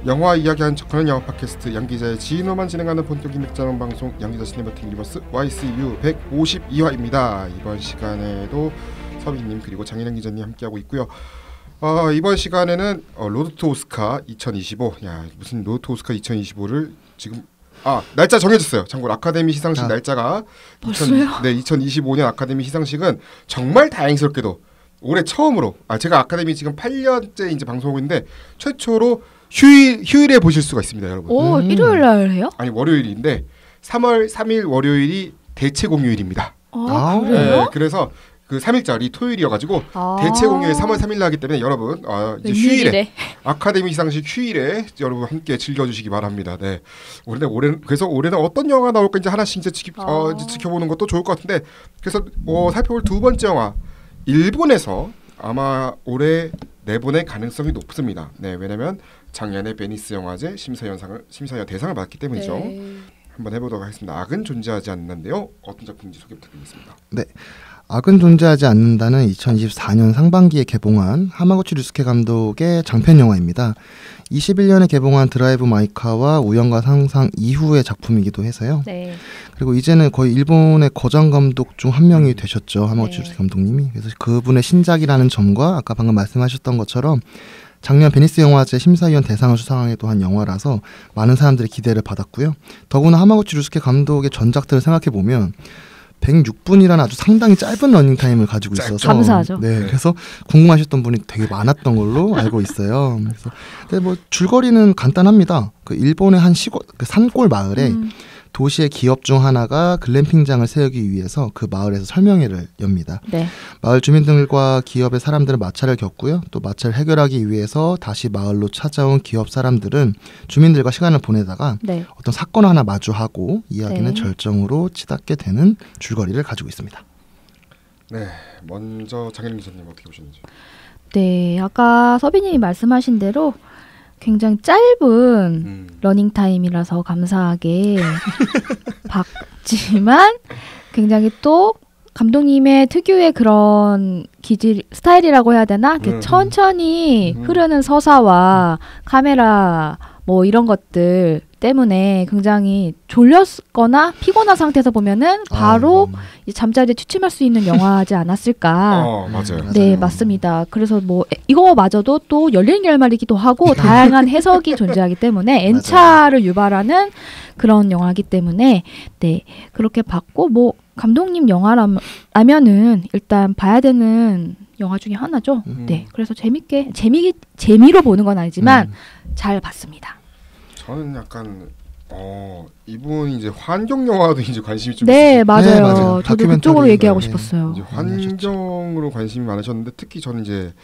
영화 이야기하는 척하는 영화 팟캐스트 양기자의 지인어만 진행하는 본격 인맥자론 방송 양기자 시네마틱 유니버스 YCU 152화입니다. 이번 시간에도 서빈님 그리고 장인영 기자님 함께하고 있고요. 이번 시간에는 로드 투 오스카 2025. 야, 무슨 로드 투 오스카 2025를 지금 날짜 정해졌어요. 참고로 아카데미 시상식 날짜가 벌써요? 2025년 아카데미 시상식은 정말 다행스럽게도 올해 처음으로 제가 아카데미 지금 8년째 이제 방송하고 있는데 최초로 휴일에 보실 수가 있습니다, 여러분. 오, 일요일 날 해요? 아니 월요일인데 3월 3일 월요일이 대체 공휴일입니다. 그래요? 네, 그래서 그 3일짜리 토요일이어가지고 대체 공휴일 3월 3일 나기 때문에 여러분 이제 휴일에 아카데미 시상식 휴일에 여러분 함께 즐겨주시기 바랍니다. 네, 그래서 올해는 어떤 영화 나올까 이제 하나씩 이제 지켜보는 것도 좋을 것 같은데 그래서 살펴볼 두 번째 영화 일본에서 아마 올해 내보낼 가능성이 높습니다. 네, 왜냐면 작년에 베니스 영화제 심사위원 대상을 받았기 때문이죠. 네. 한번 해보도록 하겠습니다. 악은 존재하지 않는데요. 어떤 작품인지 소개 부탁드리겠습니다. 네, 악은 존재하지 않는다는 2024년 상반기에 개봉한 하마구치 류스케 감독의 장편 영화입니다. 21년에 개봉한 드라이브 마이카와 우연과 상상 이후의 작품이기도 해서요. 네. 그리고 이제는 거의 일본의 거장 감독 중 한 명이 되셨죠. 하마구치 류스케 감독님이. 그래서 그분의 신작이라는 점과 아까 방금 말씀하셨던 것처럼 작년 베니스 영화제 심사위원 대상을 수상하기도 한 영화라서 많은 사람들의 기대를 받았고요. 더구나 하마구치 류스케 감독의 전작들을 생각해보면 106분이라는 아주 상당히 짧은 러닝타임을 가지고 있어서 감사하죠. 네, 그래서 궁금하셨던 분이 되게 많았던 걸로 알고 있어요. 그래서 근데 뭐 줄거리는 간단합니다. 그 일본의 한 시골 그 산골 마을에 도시의 기업 중 하나가 글램핑장을 세우기 위해서 그 마을에서 설명회를 엽니다. 네. 마을 주민들과 기업의 사람들은 마찰을 겪고요. 또 마찰을 해결하기 위해서 다시 마을로 찾아온 기업 사람들은 주민들과 시간을 보내다가 네. 어떤 사건 하나 마주하고 이야기는 네. 절정으로 치닫게 되는 줄거리를 가지고 있습니다. 네, 먼저 장혜림 기자님 어떻게 보셨는지. 네, 아까 서비님이 말씀하신 대로 굉장히 짧은 러닝타임이라서 감사하게 봤지만 굉장히 또 감독님의 특유의 그런 기질 스타일이라고 해야 되나? 천천히 흐르는 서사와 카메라 뭐 이런 것들 때문에 굉장히 졸렸거나 피곤한 상태에서 보면은 바로 이제 잠자리에 취침할 수 있는 영화지 않았을까. 맞아요. 네, 맞습니다. 그래서 뭐 이거마저도 또 열린 결말이기도 하고 다양한 해석이 존재하기 때문에 N차를 유발하는 그런 영화이기 때문에 네, 그렇게 봤고 뭐 감독님 영화라면은 일단 봐야 되는 영화 중에 하나죠. 네, 그래서 재미로 보는 건 아니지만 잘 봤습니다. 저는 약간 이분이 이제 환경 영화도 이제 관심이 좀 네, 맞아요. 네, 맞아요. 저도 그쪽으로 얘기하고 싶었어요. 이제 환경으로 관심이 많으셨는데 특히 저는 이제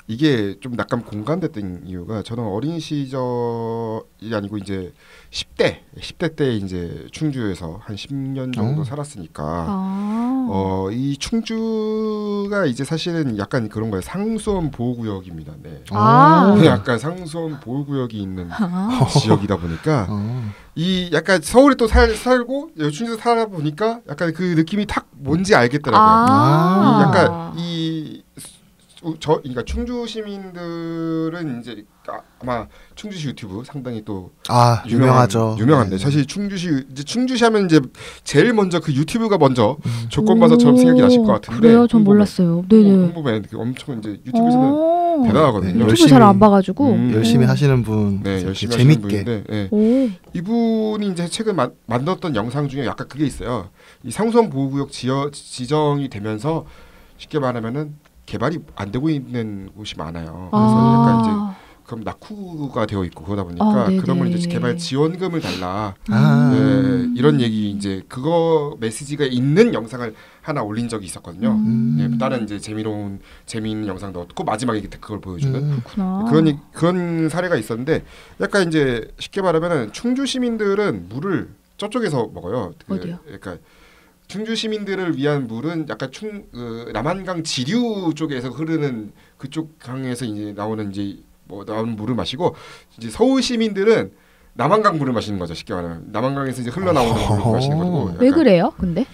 이게 좀 약간 공감됐던 이유가 저는 어린 시절이 아니고 이제 10대 때 이제 충주에서 한 10년 정도 살았으니까 이 충주가 이제 사실은 약간 그런 거예요. 상수원 보호구역입니다. 네. 약간 상수원 보호구역이 있는 지역이다 보니까 이 약간 서울에 또 살고 충주에서 살아 보니까 약간 그 느낌이 탁 뭔지 알겠더라고요. 약간 그러니까 충주 시민들은 이제 아마 충주시 유튜브 상당히 또 유명하죠. 유명한데 사실 충주시 하면 이제 제일 먼저 그 유튜브가 먼저 조건바사처럼 생각이 나실 것 같은데. 그래요? 전 몰랐어요. 네네. 홍보맨 엄청 이제 유튜브에서는 대단하거든요. 유튜브 잘 안 봐가지고 열심히 하시는 분, 네, 열심히 재밌게. 하시는 분인데, 네. 이분이 이제 최근 만들었던 영상 중에 약간 그게 있어요. 이 상수원 보호구역 지정이 되면서 쉽게 말하면은 개발이 안 되고 있는 곳이 많아요. 그래서 약간 이제 그럼 낙후가 되어 있고 그러다 보니까 그러면 이제 개발 지원금을 달라. 네, 이런 얘기 이제 그거 메시지가 있는 영상을 하나 올린 적이 있었거든요. 네, 다른 이제 재미있는 영상도 없고 마지막에 그걸 보여주는 그런 사례가 있었는데 약간 이제 쉽게 말하면은 충주 시민들은 물을 저쪽에서 먹어요. 어디요? 그러니까 충주 시민들을 위한 물은 약간 남한강 지류 쪽에서 흐르는 그쪽 강에서 이제 나오는 물을 마시고 이제 서울 시민들은 남한강 물을 마시는 거죠. 쉽게 말하면 남한강에서 이제 흘러나오는 물을 마시는 거고. 왜 그래요? 근데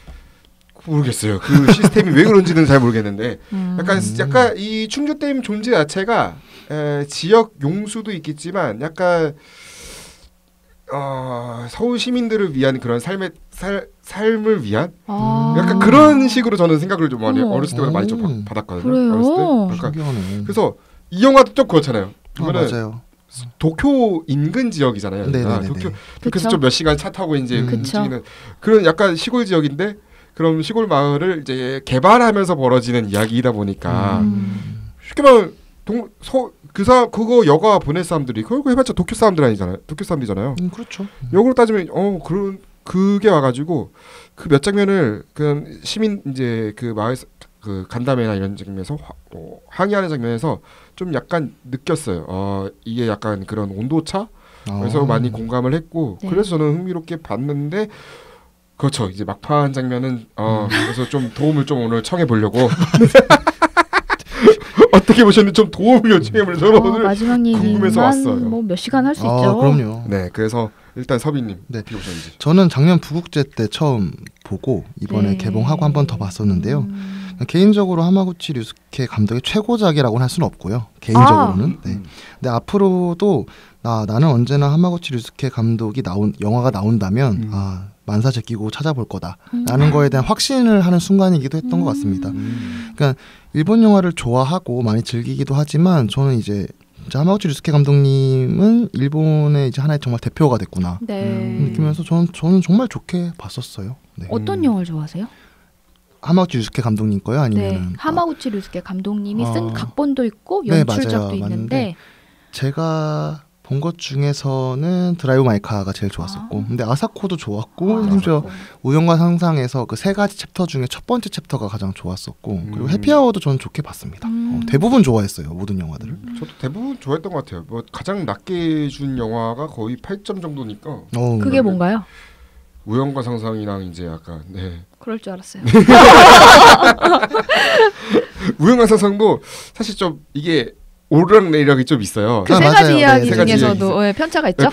모르겠어요. 그 시스템이 왜 그런지는 잘 모르겠는데 약간 이 충주댐 존재 자체가 지역 용수도 있겠지만 약간 서울 시민들을 위한 그런 삶을 위한 약간 그런 식으로 저는 생각을 좀 많이 어렸을 때부터 많이 좀 받았거든요. 그래요? 어렸을 때. 그러니까 그래서 이 영화도 좀 그렇잖아요. 맞아요. 도쿄 인근 지역이잖아요. 도쿄에서 좀 몇 시간 차 타고 이제 움직이는 그런 약간 시골 지역인데 그럼 시골 마을을 이제 개발하면서 벌어지는 이야기이다 보니까 쉽게 말하면 그거 여가 보낼 사람들이 그거 해봤자 도쿄 사람들 아니잖아요. 도쿄 사람들이잖아요. 그렇죠. 역으로 따지면 그런 그게 와가지고 그 몇 장면을 그냥 시민 이제 그 마을 그 간담회나 이런 장면에서 항의하는 장면에서 좀 약간 느꼈어요. 이게 약간 그런 온도차 그래서 많이 공감을 했고 그래서 저는 흥미롭게 봤는데 그렇죠. 이제 막판 장면은 그래서 좀 도움을 좀 오늘 청해 보려고 어떻게 보셨는지 좀 도움을 요청해 보려고 오늘 마지막 궁금해서 왔어요. 뭐 몇 시간 할 수 있죠. 그럼요. 네, 그래서 일단 서빈님 어떻게 보셨는지. 저는 작년 부국제 때 처음 보고 이번에 개봉하고 한 번 더 봤었는데요. 개인적으로 하마구치 류스케 감독의 최고작이라고는 할 수는 없고요. 개인적으로는. 근데 앞으로도 나는 언제나 하마구치 류스케 감독이 영화가 나온다면 만사 제끼고 찾아볼 거다라는 거에 대한 확신을 하는 순간이기도 했던 것 같습니다. 그러니까 일본 영화를 좋아하고 많이 즐기기도 하지만 저는 이제 하마구치 류스케 감독님은 일본의 이제 하나의 정말 대표가 됐구나 느끼면서 저는 정말 좋게 봤었어요. 네. 어떤 영화를 좋아하세요? 하마구치 류스케 감독님 거요? 아니면 하마구치 류스케 감독님이 쓴 각본도 있고 연출작도 있는데 제가 본 것 중에서는 드라이브 마이 카가 제일 좋았었고 근데 아사코도 좋았고 심지어 우연과 상상에서 그 세 가지 챕터 중에 첫 번째 챕터가 가장 좋았었고 그리고 해피아워도 저는 좋게 봤습니다. 대부분 좋아했어요. 모든 영화들을. 저도 대부분 좋아했던 것 같아요. 뭐 가장 낮게 준 영화가 거의 8점 정도니까. 그게 뭔가요? 우연과 상상이랑 이제 약간 그럴 줄 알았어요. 우연과 상상도 사실 좀 이게 오르락내리락이 좀 있어요. 그 세 가지 이야기 중에서도 편차가 있죠.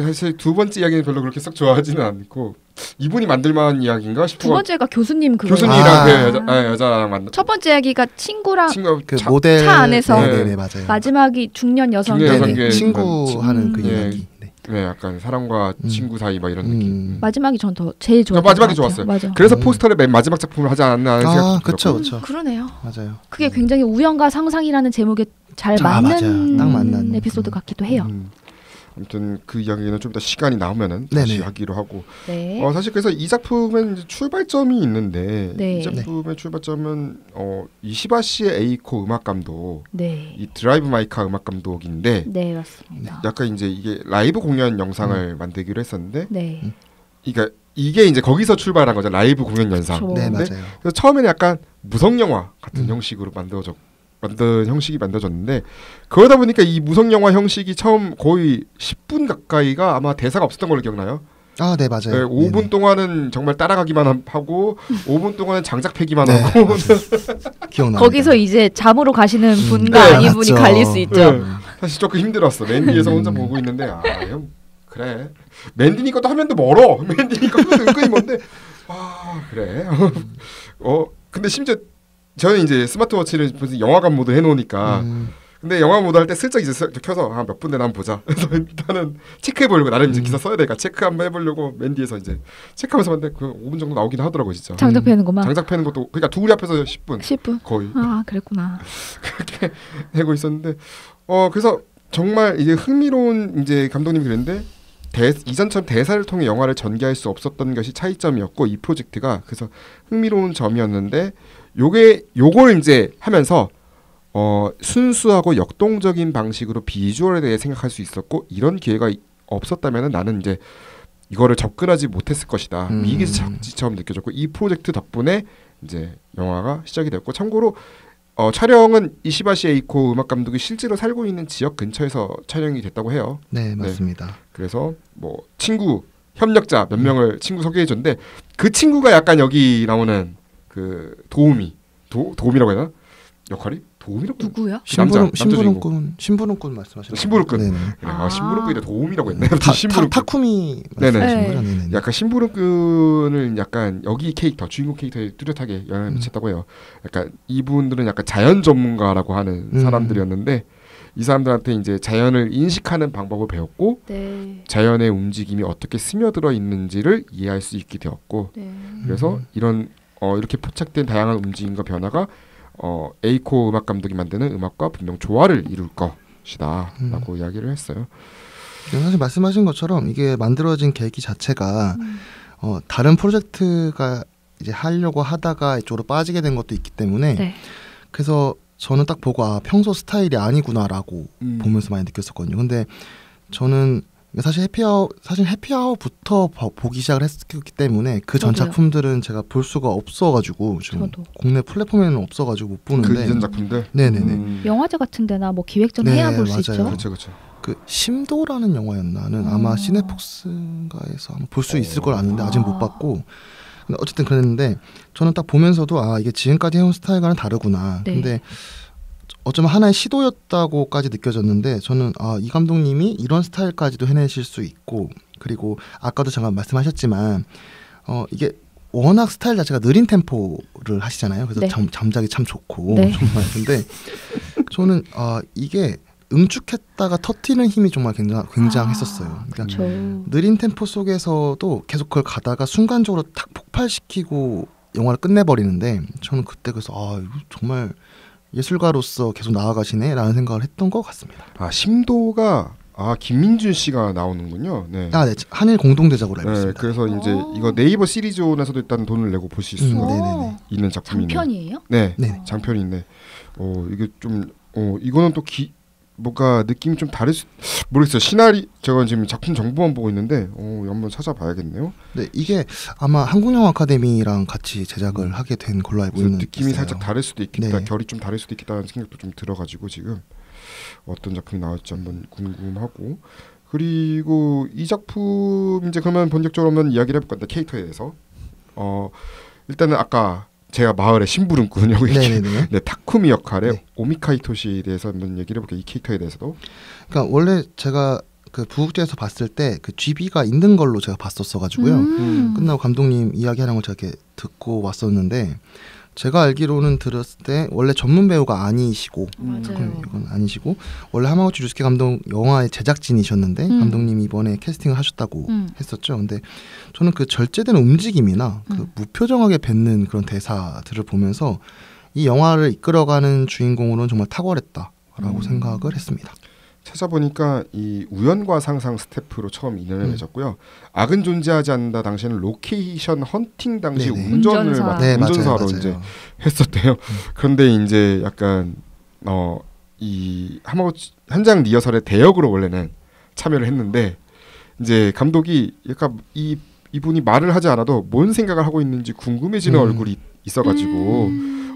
사실 두 번째 이야기는 별로 그렇게 썩 좋아하지는 않고 이분이 만들만한 이야기인가 싶고 두 번째가 교수님이랑 그 여자랑 만나. 첫 번째 이야기가 친구랑 그 모델 차 안에서 맞아요. 마지막이 중년 여성의 친구하는 그 이야기. 네, 약간 사람과 친구 사이 막 이런 느낌. 마지막이 전 제일 좋았어요. 마지막이 좋았어요. 맞아. 그래서 포스터를 맨 마지막 작품을 하지 않았나 하는 생각이 그렇죠. 그러네요. 맞아요. 그게 굉장히 우연과 상상이라는 제목에 잘 맞는 딱 맞는 에피소드 같기도 해요. 아무튼 그 이야기는 좀 이따 시간이 나오면은 다시 하기로 하고. 사실 그래서 이 작품은 이제 출발점이 있는데 이 작품의 출발점은 이시바시의 에이코 음악 감독, 이 드라이브 마이카 음악 감독인데, 맞습니다. 약간 이제 이게 라이브 공연 영상을 만들기로 했었는데, 그러니까 이게 이제 거기서 출발한 거죠. 라이브 공연 영상. 네, 맞아요. 그래서 처음에는 약간 무성 영화 같은 형식으로 만든 형식이 만들어졌는데 그러다 보니까 이 무성 영화 형식이 처음 거의 10분 가까이가 아마 대사가 없었던 걸로 기억나요. 네, 맞아요. 5분 동안은 정말 따라가기만 하고 5분 동안은 장작 패기만 하고 기억나. 거기서 이제 잠으로 가시는 분과 아닌 분이 갈릴 수 있죠. 사실 조금 힘들었어. 맨디에서 혼자 보고 있는데 그래. 맨디니 것도 화면도 멀어. 맨디니 것도 은근히 먼데 그래. 근데 심지어 저는 이제 스마트워치를 영화관 모드 해놓으니까 근데 영화 모드 할 때 슬쩍 이제 켜서 몇 분 되나 한번 보자. 그래서 일단은 체크해보려고 나름 이제 기사 써야 되니까 체크 한번 해보려고 맨디에서 이제 체크하면서 봤는데 그 5분 정도 나오긴 하더라고 진짜. 장작 패는 것만. 장작 패는 것도 그러니까 둘이 앞에서 10분 거의. 그랬구나. 그렇게 하고 있었는데 그래서 정말 이제 흥미로운 이제 감독님이 그랬는데 이전처럼 대사를 통해 영화를 전개할 수 없었던 것이 차이점이었고 이 프로젝트가 그래서 흥미로운 점이었는데 요걸 이제 하면서 순수하고 역동적인 방식으로 비주얼에 대해 생각할 수 있었고 이런 기회가 없었다면 나는 이제 이거를 접근하지 못했을 것이다. 미개척지처럼 느껴졌고 이 프로젝트 덕분에 이제 영화가 시작이 됐고 참고로 촬영은 이시바시 에이코 음악 감독이 실제로 살고 있는 지역 근처에서 촬영이 됐다고 해요. 네, 맞습니다. 그래서 뭐 친구 협력자 몇 명을 친구 소개해줬는데 그 친구가 약간 여기 나오는 그 도우미라고 해야 되나? 역할이 도움이라고. 누구야? 심부름꾼 말씀하시는 심부름꾼. 네네. 심부름꾼이 도움이라고 했네. 타쿠미 네네. 네네. 약간 심부름꾼을 약간 여기 캐릭터 주인공 캐릭터에 뚜렷하게 영향을 미쳤다고 해요. 약간 이분들은 약간 자연 전문가라고 하는 사람들이었는데 이 사람들한테 이제 자연을 인식하는 방법을 배웠고 네. 자연의 움직임이 어떻게 스며들어 있는지를 이해할 수 있게 되었고 네. 그래서 이런 이렇게 포착된 다양한 움직임과 변화가 에이코 음악 감독이 만드는 음악과 분명 조화를 이룰 것이다라고 이야기를 했어요. 사실 말씀하신 것처럼 이게 만들어진 계기 자체가 다른 프로젝트가 이제 하려고 하다가 이쪽으로 빠지게 된 것도 있기 때문에 네. 그래서 저는 딱 보고 평소 스타일이 아니구나라고 보면서 많이 느꼈었거든요. 근데 저는 사실 해피아워부터 보기 시작을 했기 때문에 그 전 작품들은 제가 볼 수가 없어가지고 지금 국내 플랫폼에는 없어가지고 못 보는데 그 이전 작품들? 네네네. 영화제 같은 데나 뭐 기획전 해야 볼 수 있죠. 그렇죠. 그 심도라는 영화였나는 아마 시네폭스가에서 아마 볼 수 있을 걸 아는데 아직 못 봤고 근데 어쨌든 그랬는데 저는 딱 보면서도 이게 지금까지 해온 스타일과는 다르구나. 네. 근데 어쩌면 하나의 시도였다고까지 느껴졌는데 저는 이 감독님이 이런 스타일까지도 해내실 수 있고 그리고 아까도 잠깐 말씀하셨지만 이게 워낙 스타일 자체가 느린 템포를 하시잖아요. 그래서 네. 잠자기 참 좋고 네. 정말 근데 저는 이게 응축했다가 터트리는 힘이 정말 굉장했었어요. 그러니까 느린 템포 속에서도 계속 그걸 가다가 순간적으로 탁 폭발시키고 영화를 끝내버리는데 저는 그때 그래서 이거 정말 예술가로서 계속 나아가시네라는 생각을 했던 것 같습니다. 심도가 김민준 씨가 나오는군요. 네. 네. 한일 공동 제작으로 알고 있습니다. 그래서 이제 이거 네이버 시리즈온에서도 일단 돈을 내고 보실 수가 있는 작품이네요. 장편이에요? 네. 장편인데 이게 좀 이거는 또 뭔가 느낌이 좀 다를 수 모르겠어요. 제가 지금 작품 정보만 보고 있는데 한번 찾아봐야겠네요. 네, 이게 아마 한국영화 아카데미랑 같이 제작을 하게 된 걸로 알고 있는데 느낌이 살짝 다를 수도 있겠다. 네. 결이 좀 다를 수도 있겠다는 생각도 좀 들어가지고 지금 어떤 작품이 나올지 한번 궁금하고 그리고 이 작품 이제 그러면 본격적으로 한번 이야기를 해볼 건데 캐릭터에 대해서 일단은 아까 제가 마을의 심부름꾼이라고 네, 타쿠미 역할의 오미카이토시에 대해서 한번 얘기를 해볼게요. 이 캐릭터에 대해서도. 그러니까 원래 제가 그 부국제에서 봤을 때 그 GB가 있는 걸로 제가 봤었어가지고요. 끝나고 감독님 이야기하는 걸 제가 이렇게 듣고 왔었는데 제가 알기로는 들었을 때 원래 전문 배우가 아니시고 이건 아니시고 원래 하마구치 류스케 감독 영화의 제작진이셨는데 감독님이 이번에 캐스팅을 하셨다고 했었죠. 근데 저는 그 절제된 움직임이나 그 무표정하게 뱉는 그런 대사들을 보면서 이 영화를 이끌어가는 주인공으로는 정말 탁월했다라고 생각을 했습니다. 찾아보니까 이 우연과 상상 스태프로 처음 인연을 맺었고요. 악은 존재하지 않는다 당시에는 로케이션 헌팅 당시 운전을 운전사로 이제 했었대요. 그런데 이제 약간 이 하마구치 현장 리허설의 대역으로 원래는 참여를 했는데 이제 감독이 약간 이분이 말을 하지 않아도 뭔 생각을 하고 있는지 궁금해지는 얼굴이 있어가지고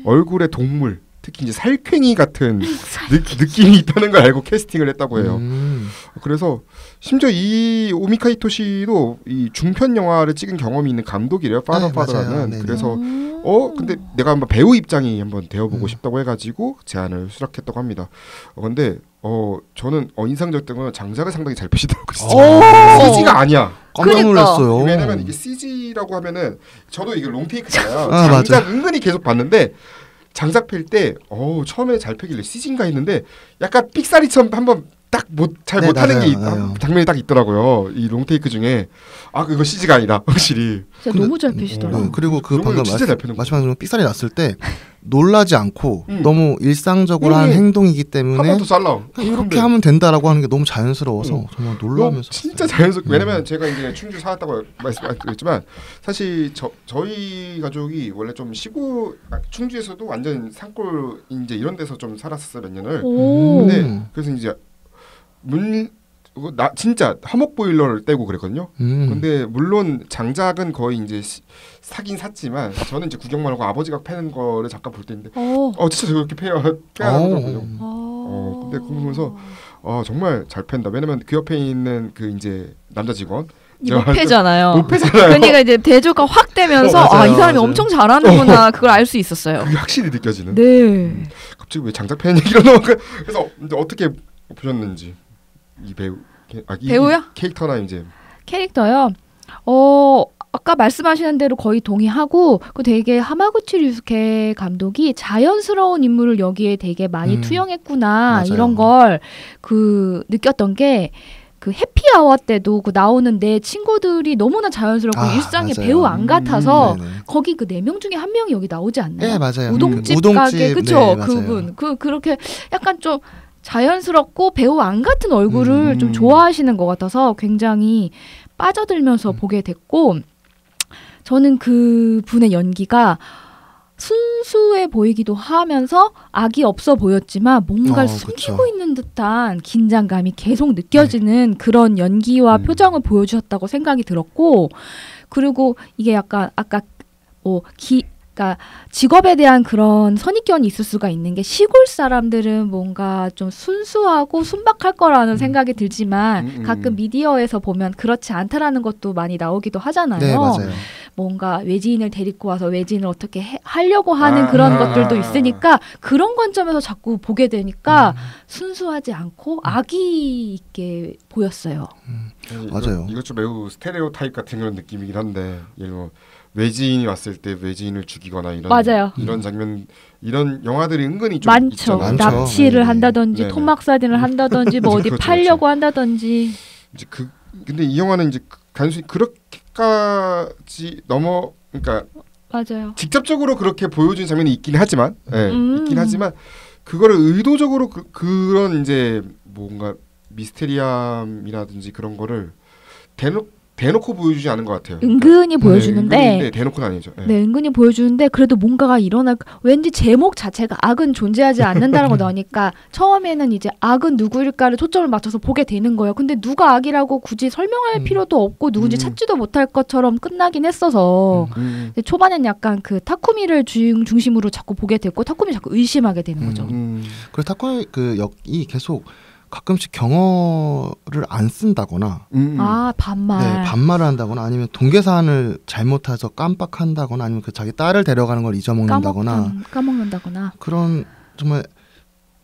얼굴에 동물 특히 이제 살쾡이 같은 느낌이 있다는 걸 알고 캐스팅을 했다고 해요. 그래서 심지어 이 오미카이토시도 이 중편 영화를 찍은 경험이 있는 감독이래요. 파더라는. 그래서 근데 내가 한번 배우 입장이 한번 되어보고 싶다고 해가지고 제안을 수락했다고 합니다. 근데 저는 인상적이었던 건 장작을 상당히 잘 펴시더라고요. CG가 아니야. 깜짝 놀랐어요. 왜냐면 이게 CG라고 하면은 저도 이게 롱테이크잖아요. 장작 은근히 계속 봤는데 장작 펼 때 처음에 잘 펴길래 CG인가 했는데 약간 삑사리처럼 한번 딱 잘 못하는 게 장면이 딱 있더라고요. 이 롱테이크 중에 그거 CG가 아니다 확실히. 진짜 너무 잘 펴시더라고요. 그리고 그 방금 말씀하신 삑사리 났을 때 놀라지 않고 너무 일상적으로 한 행동이기 때문에 이렇게 하면 된다라고 하는 게 너무 자연스러워서 정말 놀라면서 진짜 자연스럽고 왜냐면 제가 이제 충주 살았다고 말씀드렸지만 사실 저희 가족이 원래 좀 시골 충주에서도 완전 산골 이제 이런 데서 좀 살았었어요 몇 년을. 근데 그래서 이제 진짜 화목 보일러를 떼고 그랬거든요. 근데 물론 장작은 거의 이제 사긴 샀지만 저는 이제 구경만 하고 아버지가 패는 거를 잠깐 볼 때 있는데 진짜 저렇게 패하더라고요. 근데 그거 보면서 정말 잘 팬다. 왜냐면 그 옆에 있는 그 이제 남자 직원 이거 패잖아요. 못 패잖아요. 그러니까 이제 대조가 확 되면서 맞아요, 이 사람이 맞아요. 엄청 잘하는구나 그걸 알 수 있었어요. 그게 확실히 느껴지는. 네. 갑자기 왜 장작 패는 얘기로 넘어가? 그래서 이제 어떻게 보셨는지 이 배우 이 배우요? 캐릭터나 이제 캐릭터요. 아까 말씀하시는 대로 거의 동의하고 그 되게 하마구치 류스케 감독이 자연스러운 인물을 여기에 되게 많이 투영했구나 맞아요. 이런 걸 그 느꼈던 게 그 해피아워 때도 그 나오는 내 친구들이 너무나 자연스럽고 일상의 맞아요. 배우 안 같아서 네네. 거기 그 4명 중에 1명이 여기 나오지 않나요? 네 맞아요. 우동집 우동집, 가게 그쵸? 네, 맞아요. 그분 그렇게 약간 좀 자연스럽고 배우 안 같은 얼굴을 음. 좀 좋아하시는 것 같아서 굉장히 빠져들면서 보게 됐고 저는 그 분의 연기가 순수해 보이기도 하면서 악이 없어 보였지만 뭔가를 숨기고 그쵸. 있는 듯한 긴장감이 계속 느껴지는 그런 연기와 표정을 보여주셨다고 생각이 들었고 그리고 이게 약간 아까 그러니까 직업에 대한 그런 선입견이 있을 수가 있는 게 시골 사람들은 뭔가 좀 순수하고 순박할 거라는 생각이 들지만 가끔 미디어에서 보면 그렇지 않다라는 것도 많이 나오기도 하잖아요. 네 맞아요. 뭔가 외지인을 데리고 와서 외지인을 어떻게 하려고 하는 그런 것들도 있으니까 그런 관점에서 자꾸 보게 되니까 순수하지 않고 악의 있게 보였어요. 맞아요. 이것 좀 매우 스테레오 타입 같은 그런 느낌이긴 한데 예를 들어 외지인이 왔을 때 외지인을 죽이거나 이런 맞아요. 이런 장면 이런 영화들이 은근히 좀 많죠. 있잖아요. 많죠. 납치를 네네. 한다든지 네네. 토막살인을 한다든지 뭐 어디 그렇죠, 팔려고 한다든지 이제 근데 이 영화는 이제 단순히 그렇게까지 그러니까 맞아요. 직접적으로 그렇게 보여준 장면이 있긴 하지만 있긴 하지만 그거를 의도적으로 그런 이제 뭔가 미스테리함이라든지 그런 거를 대놓고 보여주지 않은 것 같아요. 은근히 그러니까, 보여주는데 은근히 대놓고는 아니죠. 네. 네, 은근히 보여주는데 그래도 뭔가가 일어날 왠지 제목 자체가 악은 존재하지 않는다는 거 나오니까 처음에는 이제 악은 누구일까를 초점을 맞춰서 보게 되는 거예요. 근데 누가 악이라고 굳이 설명할 필요도 없고 누군지 찾지도 못할 것처럼 끝나긴 했어서 근데 초반엔 약간 그 타쿠미를 중심으로 자꾸 보게 됐고 타쿠미 자꾸 의심하게 되는 거죠. 그리고 타쿠미 그 역이 계속 가끔씩 경어를 안 쓴다거나 아 반말. 네, 반말을 한다거나 아니면 동계산을 잘못해서 깜빡한다거나 아니면 그 자기 딸을 데려가는 걸 잊어먹는다거나 까먹는다거나 그런 정말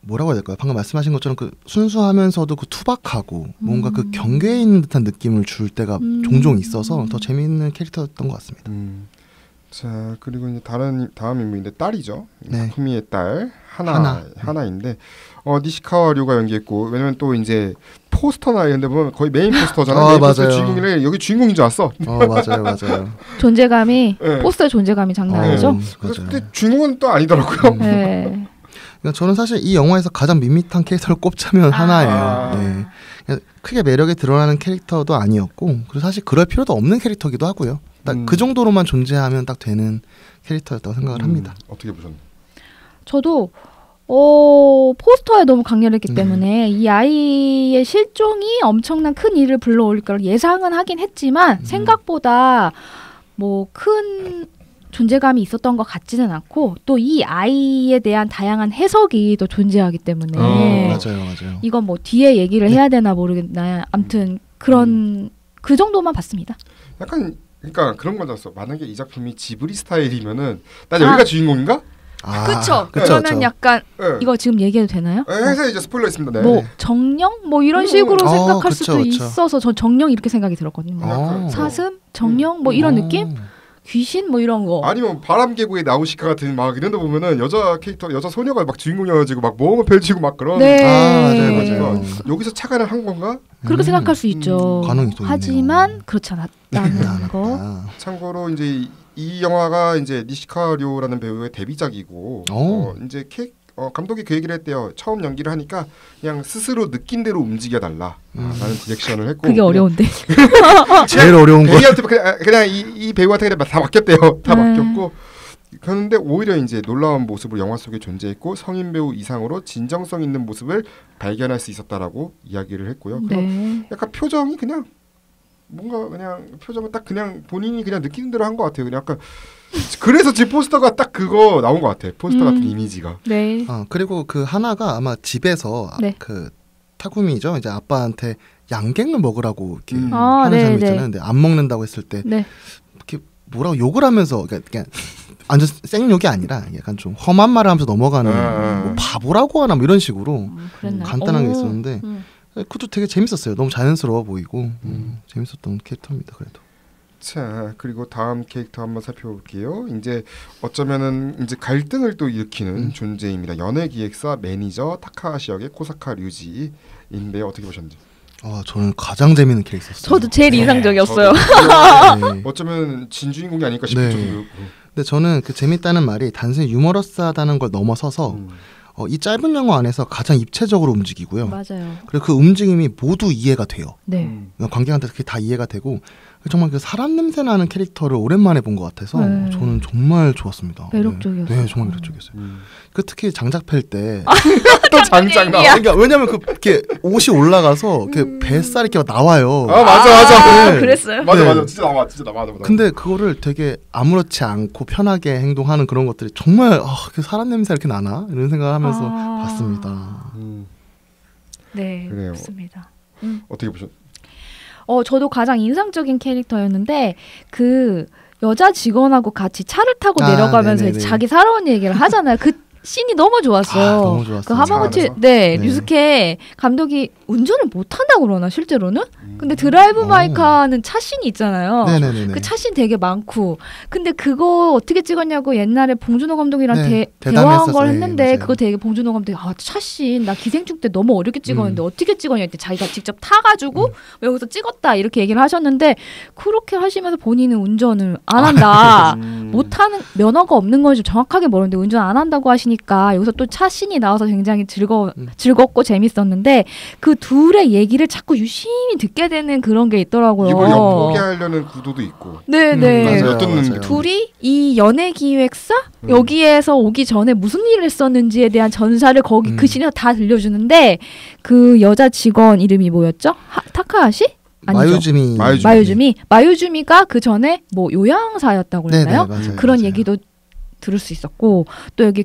뭐라고 해야 될까요? 방금 말씀하신 것처럼 그 순수하면서도 그 투박하고 뭔가 그 경계에 있는 듯한 느낌을 줄 때가 종종 있어서 더 재미있는 캐릭터였던 것 같습니다. 자 그리고 이제 다음 인물인데 딸이죠. 네. 타쿠미의 딸 하나. 하나인데 니시카와 류가 연기했고 왜냐면 또 이제 포스터나 이런 데 보면 거의 메인 포스터잖아요. 메인 포스터 맞아요. 주인공이래. 여기 주인공인 줄 알았어. 맞아요. 존재감이 네. 포스터의 존재감이 장난 아니죠. 그래서 맞아요. 근데 주인공은 또 아니더라고요. 네. 그러니까 저는 사실 이 영화에서 가장 밋밋한 캐릭터를 꼽자면 하나예요. 네. 그냥 크게 매력이 드러나는 캐릭터도 아니었고 그리고 사실 그럴 필요도 없는 캐릭터기도 하고요. 딱 그 정도로만 존재하면 딱 되는 캐릭터였다고 생각을 합니다. 어떻게 보셨나요? 저도 포스터에 너무 강렬했기 때문에 이 아이의 실종이 엄청난 큰 일을 불러올 거를 예상은 하긴 했지만 생각보다 뭐 큰 존재감이 있었던 것 같지는 않고 또 이 아이에 대한 다양한 해석이 또 존재하기 때문에 맞아요. 이건 뭐 뒤에 얘기를 해야 되나 모르겠나요. 아무튼 그런 그 정도만 봤습니다. 약간 그러니까 그런 거였어. 만약에 이 작품이 지브리 스타일이면은 난 여기가 주인공인가? 그쵸. 그러면 약간 이거 지금 얘기해도 되나요? 회사에 이제 스포일러 있습니다. 네. 뭐 정령 뭐 이런 식으로 생각할 그쵸, 수도 그쵸. 있어서 전 정령 이렇게 생각이 들었거든요. 사슴, 정령 뭐 이런 느낌? 귀신 뭐 이런 거. 아니면 바람계곡의 나우시카 같은 막 이런 데 보면은 여자 캐릭터 여자 소녀가 막 주인공이어가지고 막 모험을 펼치고 막 그런. 네. 맞아요. 여기서 착안을 한 건가? 그렇게 생각할 수 있죠. 가능이 또 하지만 그렇지 않았다는 거. 참고로 이제 이 영화가 이제 니시카료라는 배우의 데뷔작이고 이제 감독이 그 얘기를 했대요. 처음 연기를 하니까 그냥 스스로 느낀 대로 움직여 달라라는 디렉션을 했고. 그게 어려운데. 제일 어려운 거. 배우한테 그냥 이 배우한테 그냥 다 맡겼대요. 다 맡겼고. 그런데 오히려 이제 놀라운 모습으로 영화 속에 존재했고 성인 배우 이상으로 진정성 있는 모습을 발견할 수 있었다라고 이야기를 했고요. 네. 약간 표정이 그냥 뭔가 그냥 표정은 딱 그냥 본인이 그냥 느끼는 대로 한 것 같아요. 그냥 약간 그래서 지금 포스터가 딱 그거 나온 것 같아. 포스터 같은 이미지가. 네. 그리고 그 하나가 아마 집에서 네. 그 타쿠미죠. 이제 아빠한테 양갱을 먹으라고 이렇게 아, 하는 네, 장면 네. 있잖아요. 근데 안 먹는다고 했을 때 네. 이렇게 뭐라고 욕을 하면서 그냥 완전 생욕이 아니라 약간 좀 험한 말을 하면서 넘어가는 뭐 바보라고 하나 뭐 이런 식으로 그랬나요? 간단한 게 오. 있었는데 그것도 되게 재밌었어요. 너무 자연스러워 보이고 재밌었던 캐릭터입니다. 그래도. 자, 그리고 다음 캐릭터 한번 살펴볼게요. 이제 어쩌면은 이제 갈등을 또 일으키는 존재입니다. 연예 기획사 매니저 타카하시 역의 코사카 류지인데 어떻게 보셨는지? 저는 가장 재밌는 캐릭터였어요. 저도 제일 인상적이었어요. 네. 어쩌면 진주인공이 아닐까 싶을 네. 정도로. 근데 저는 그 재밌다는 말이 단순히 유머러스하다는 걸 넘어서서 이 짧은 영화 안에서 가장 입체적으로 움직이고요. 맞아요. 그리고 그 움직임이 모두 이해가 돼요. 네. 관객한테 그게 다 이해가 되고 정말 그 사람 냄새 나는 캐릭터를 오랜만에 본 것 같아서 네. 저는 정말 좋았습니다. 매력적이었어요. 네, 정말 매력적이었어요. 그 특히 장작 팰 때 또 장장 나. 그러니까 왜냐면 이렇게 옷이 올라가서 이렇게 뱃살이 이렇게 나와요. 맞아. 네. 그랬어요? 맞아. 진짜 나와. 맞아. 근데 그거를 되게 아무렇지 않고 편하게 행동하는 그런 것들이 정말 그 사람 냄새 이렇게 나나 이런 생각하면서 봤습니다. 네, 그래요. 그렇습니다. 어떻게 보셨? 저도 가장 인상적인 캐릭터였는데 그 여자 직원하고 같이 차를 타고 아, 내려가면서 네네네. 이제 자기 살아온 얘기를 하잖아요. 그 씬이 너무 좋았어요. 너무 좋았어요. 그 하마구치 차 안에서? 네, 네. 류스케 감독이 운전을 못 한다고 그러나 실제로는? 근데 드라이브 마이 카는 차 씬이 있잖아요. 네네네. 그 차 씬 되게 많고 근데 그거 어떻게 찍었냐고 옛날에 봉준호 감독이랑 네, 대화한 걸 대담했었어요. 했는데 맞아요. 그거 되게 봉준호 감독이 차 씬 나 기생충 때 너무 어렵게 찍었는데 어떻게 찍었냐 했더니 자기가 직접 타가지고 여기서 찍었다 이렇게 얘기를 하셨는데 그렇게 하시면서 본인은 운전을 안 한다 못하는 면허가 없는 걸 좀 정확하게 모르는데 운전 안 한다고 하시니까 여기서 또 차 씬이 나와서 굉장히 즐겁고 재밌었는데 그 둘의 얘기를 자꾸 유심히 듣게 되는 그런 게 있더라고요. 이걸 엿보게하려는 구도도 있고. 네네. 맞아요, 어떤 맞아요. 둘이 이 연예 기획사 여기에서 오기 전에 무슨 일을 했었는지에 대한 전사를 거기 그 씬에서 다 들려주는데 그 여자 직원 이름이 뭐였죠? 타카하시? 아니죠. 마유주미가 그 전에 뭐 요양사였다고 그랬나요? 네네, 맞아요, 그런 맞아요. 얘기도 들을 수 있었고 또 여기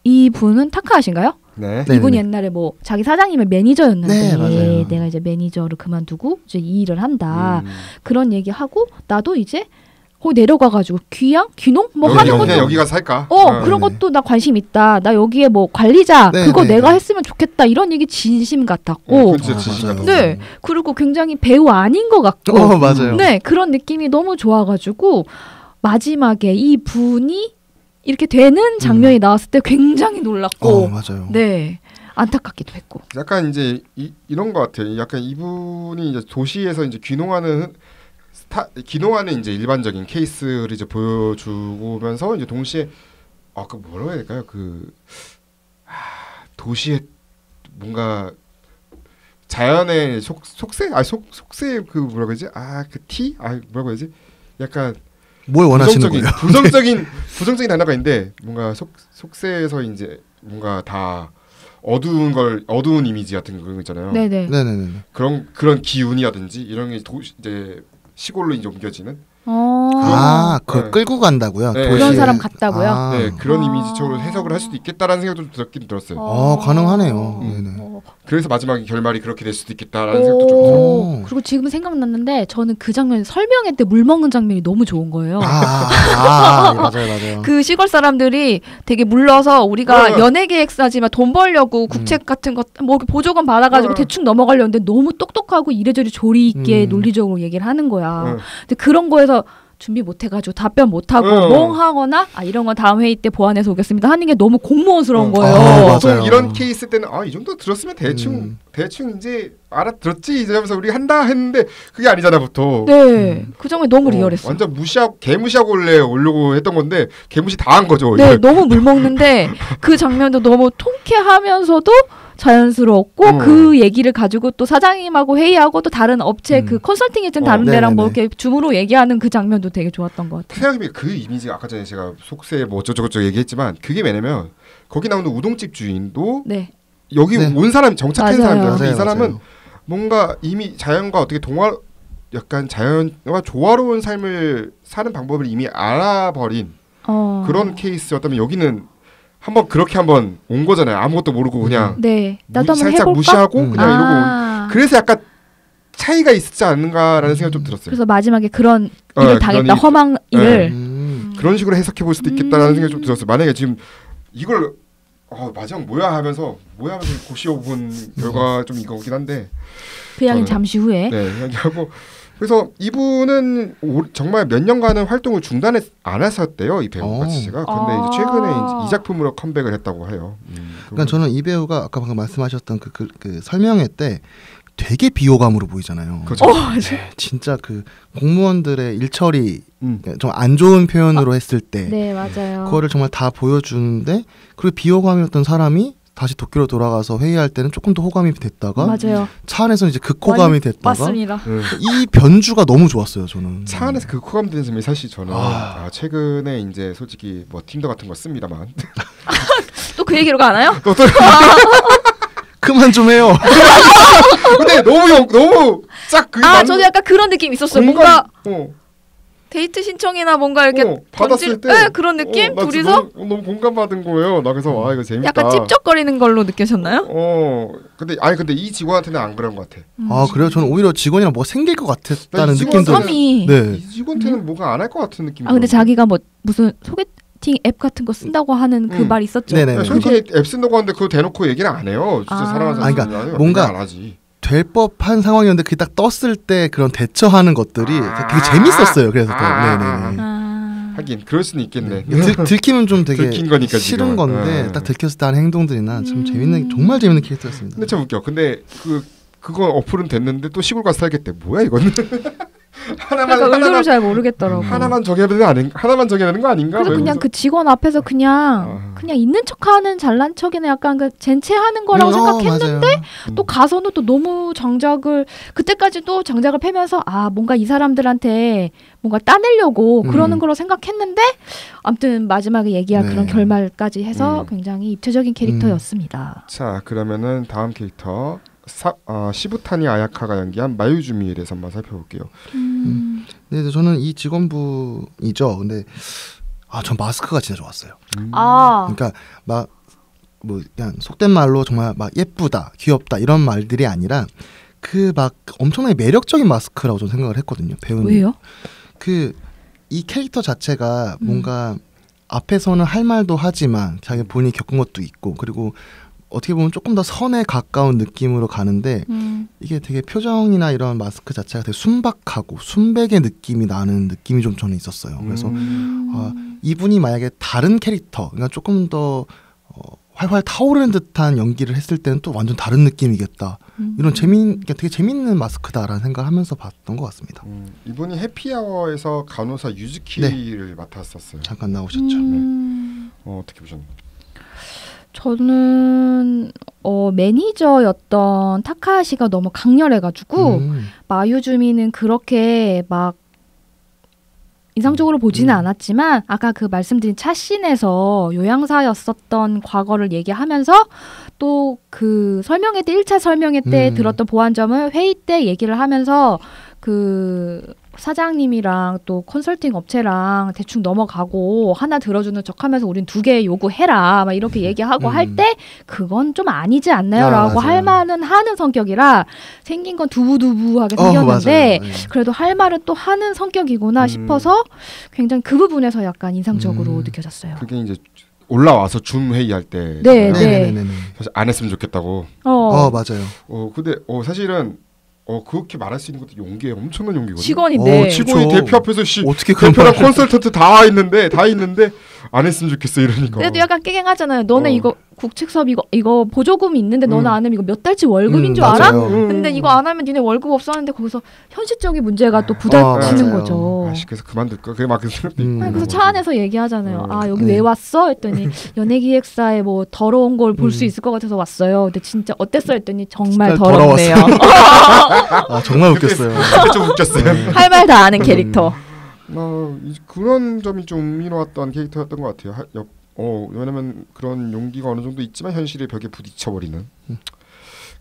이 분은 타카하시인가요? 네. 이분이 옛날에 뭐 자기 사장님의 매니저였는데 네, 맞아요. 내가 이제 매니저를 그만두고 이제 이 일을 한다 그런 얘기하고 나도 이제 거기 내려가가지고 귀농 뭐 하는 것도 여기가 살까? 그런 것도 나 관심 있다. 나 여기에 뭐 관리자 네, 그거 네, 내가 네. 했으면 좋겠다 이런 얘기 진심 같았고 그건 진짜 진심 맞아요. 같았어요. 네 그리고 굉장히 배우 아닌 것 같고 맞아요. 네 그런 느낌이 너무 좋아가지고 마지막에 이 분이 이렇게 되는 장면이 나왔을 때 굉장히 놀랐고 맞아요. 네 안타깝기도 했고 약간 이제 이런 것 같아요. 약간 이분이 이제 도시에서 이제 귀농하는 이제 일반적인 케이스를 이제 보여주면서 이제 동시에 그 뭐라고 해야 될까요? 도시의 뭔가 자연의 속세? 속세 그 뭐라고 해야지? 뭐라고 해야지? 약간 뭘 원하시는 거예요? 부정적인 단어가 있는데 뭔가 속세에서 이제 뭔가 다 어두운 이미지 같은 그런 거 있잖아요. 네네 그런 기운이라든지 이런 게 이제 시골로 이제 옮겨지는 그걸 네. 끌고 간다고요? 네. 그런 사람 같다고요? 네, 그런 이미지적으로 해석을 할 수도 있겠다라는 생각도 들었긴 들었어요. 가능하네요. 네네. 그래서 마지막에 결말이 그렇게 될 수도 있겠다라는 생각도 좀 들어요. 그리고 지금 생각났는데 저는 그 장면 설명회 때 물 먹는 장면이 너무 좋은 거예요. 맞아요. 그 시골 사람들이 되게 물러서 우리가 연예기획사지만 돈 벌려고 국책 같은 거 뭐 보조금 받아가지고 대충 넘어가려는데 너무 똑똑하고 이래저래 조리 있게 논리적으로 얘기를 하는 거야. 근데 그런 거에서 준비 못해가지고 답변 못하고 멍하거나 이런 건 다음 회의 때 보완해서 오겠습니다 하는 게 너무 공무원스러운 거예요. 보통 이런 케이스 때는 이 정도 들었으면 대충 이제 알아들었지 이제 하면서 우리 한다 했는데 그게 아니잖아 보통. 네, 그 장면 너무 리얼했어. 완전 개무시하고 오려고 했던 건데 개무시 다 한 거죠. 네, 너무 물 먹는데 그 장면도 너무 통쾌하면서도 자연스럽고 그 얘기를 가지고 또 사장님하고 회의하고 또 다른 업체 그 컨설팅 에이전 다른 데랑 뭐 이렇게 줌으로 얘기하는 그 장면도 되게 좋았던 것 같아요. 생각해보면 그 이미지가 아까 전에 제가 속세 뭐 어쩌고저쩌고 얘기했지만 그게 왜냐면 거기 나오는 우동집 주인도 여기 온 사람 정착한 사람이잖아요. 이 사람은 뭔가 이미 자연과 어떻게 약간 자연과 조화로운 삶을 사는 방법을 이미 알아버린 그런 케이스였다면 여기는 그렇게 한번 온 거잖아요. 아무것도 모르고 그냥 나도 한번 살짝 해볼까? 무시하고 그냥 이러고 그래서 약간 차이가 있지 않는가라는 생각이 좀 들었어요. 그래서 마지막에 그런 일을 당했다. 험한 일을. 그런 식으로 해석해 볼 수도 있겠다라는 생각이 좀 들었어요. 만약에 지금 이걸 마지막 뭐야 하면서 고시 5분 결과 좀 이거긴 한데 그 이야기는 잠시 후에. 네, 이야기하고 그래서 이분은 정말 몇 년간은 활동을 안 했었대요, 이 배우가 자체가. 근데 이제 최근에 이제 이 작품으로 컴백을 했다고 해요. 그러니까 저는 이 배우가 아까 방금 말씀하셨던 그 설명회 때 되게 비호감으로 보이잖아요. 그렇죠. 네, 진짜 그 공무원들의 일처리 좀 안 좋은 표현으로 했을 때, 네 맞아요. 그거를 정말 다 보여주는데 그리고 비호감이었던 사람이 다시 도쿄로 돌아가서 회의할 때는 조금 더 호감이 됐다가 맞아요. 차 안에서는 이제 극호감이 됐다가 맞습니다. 이 변주가 너무 좋았어요. 저는 차 안에서 극호감 되는 점이 사실 저는 최근에 이제 솔직히 뭐 틴더 같은 거 씁니다만 또 그 얘기로 가나요? 그만 좀 해요. 근데 너무 딱 그 저도 약간 그런 느낌 있었어요. 뭔가 데이트 신청이나 뭔가 이렇게 받았을 때 네, 그런 느낌? 둘이서 너무 공감받은 거예요. 나 그래서 이거 재밌다. 약간 찝쩍거리는 걸로 느껴졌나요? 근데 이 직원한테는 안 그런 것 같아. 그래요? 저는 오히려 직원이랑 뭐 생길 것 같았다는 느낌도. 네. 이 직원한테는 뭐가 안 할 것 같은 느낌이. 근데 자기가 뭐 무슨 소개팅 앱 같은 거 쓴다고 하는 그 말 있었죠. 네네. 솔직히 앱 쓴다고 하는데 그거 대놓고 얘기를 안 해요. 진짜 사랑하는 사람. 그러니까 뭔가 안 하지. 될 법한 상황이었는데 그게 딱 떴을 때 그런 대처하는 것들이 되게 재밌었어요. 그래서 하긴 그럴 수는 있겠네. 들키면 좀 되게 들킨 거니까 싫은 지금. 건데 딱 들켰을 때 하는 행동들이나 참 정말 재밌는 캐릭터였습니다. 근데 참 웃겨. 근데 그건 어플은 됐는데 또 시골 가서 살겠대. 뭐야 이거는? 그러니까 의도를 잘 모르겠더라고. 하나만 정해야 되는 거 아닌가? 그래서 그냥 그 직원 앞에서 그냥 있는 척하는 잘난 척이나 약간 그 젠체하는 거라고 생각했는데 또 가서는 또 너무 그때까지도 장작을 패면서 뭔가 이 사람들한테 뭔가 따내려고 그러는 걸로 생각했는데 아무튼 마지막에 얘기할 그런 결말까지 해서 굉장히 입체적인 캐릭터였습니다. 자, 그러면은 다음 캐릭터 시부타니 아야카가 연기한 마유주미에 대해서 한번 살펴볼게요. 네, 저는 이 직원분이죠. 근데 전 마스크가 진짜 좋았어요. 그러니까 막 뭐 그냥 속된 말로 정말 막 예쁘다, 귀엽다 이런 말들이 아니라 그 막 엄청나게 매력적인 마스크라고 저는 생각을 했거든요. 배우님. 왜요? 이 캐릭터 자체가 뭔가 앞에서는 할 말도 하지만 자기 본인이 겪은 것도 있고 그리고 어떻게 보면 조금 더 선에 가까운 느낌으로 가는데 이게 되게 표정이나 이런 마스크 자체가 되게 순박하고 순백의 느낌이 나는 느낌이 좀 저는 있었어요. 그래서 이분이 만약에 다른 캐릭터, 그러니까 조금 더 활활 타오르는 듯한 연기를 했을 때는 또 완전 다른 느낌이겠다. 이런 되게 재밌는 마스크다라는 생각을 하면서 봤던 것 같습니다. 이분이 해피아워에서 간호사 유즈키를 맡았었어요. 잠깐 나오셨죠. 어떻게 보셨나요? 저는 매니저였던 타카하시가 너무 강렬해가지고 마유주미는 그렇게 막 인상적으로 보지는 않았지만 아까 그 말씀드린 차씬에서 요양사였었던 과거를 얘기하면서 또 그 설명회 때 1차 설명회 때 들었던 보완점을 회의 때 얘기를 하면서 그 사장님이랑 또 컨설팅 업체랑 대충 넘어가고 하나 들어주는 척하면서 우린 2개 요구해라 막 이렇게 얘기하고 할 때 그건 좀 아니지 않나요? 라고 할 말은 하는 성격이라 생긴 건 두부두부하게 생겼는데 그래도 할 말은 또 하는 성격이구나 싶어서 굉장히 그 부분에서 약간 인상적으로 느껴졌어요. 그게 이제 올라와서 줌 회의할 때 네. 사실 안 했으면 좋겠다고. 맞아요. 근데 사실은 그렇게 말할 수 있는 것도 용기예요. 엄청난 용기거든요. 직원인데. 직원이 대표 앞에서 어떻게 대표랑 컨설턴트 다 있는데 안 했으면 좋겠어 이러니까. 그래도 약간 깨갱하잖아요. 너네 이거 국책섭 이거 보조금이 있는데 너는 안 하면 이거 몇 달치 월급인 줄 알아? 근데 이거 안 하면 니네 월급 없어 하는데 거기서 현실적인 문제가 또 부닥치는 거죠. 그래서 그만둘까? 그게 막 그 생각도 있고. 그래서 차 안에서 얘기하잖아요. 여기 왜 왔어? 했더니 연예기획사에 뭐 더러운 걸 볼 수 있을 것 같아서 왔어요. 근데 진짜 어땠어? 했더니 정말 더럽네요. 정말 웃겼어요. 좀 웃겼어요. 할 말 다 아는 캐릭터. 그런 점이 좀 흥미로웠던 캐릭터였던 것 같아요. 왜냐면 그런 용기가 어느 정도 있지만 현실의 벽에 부딪혀버리는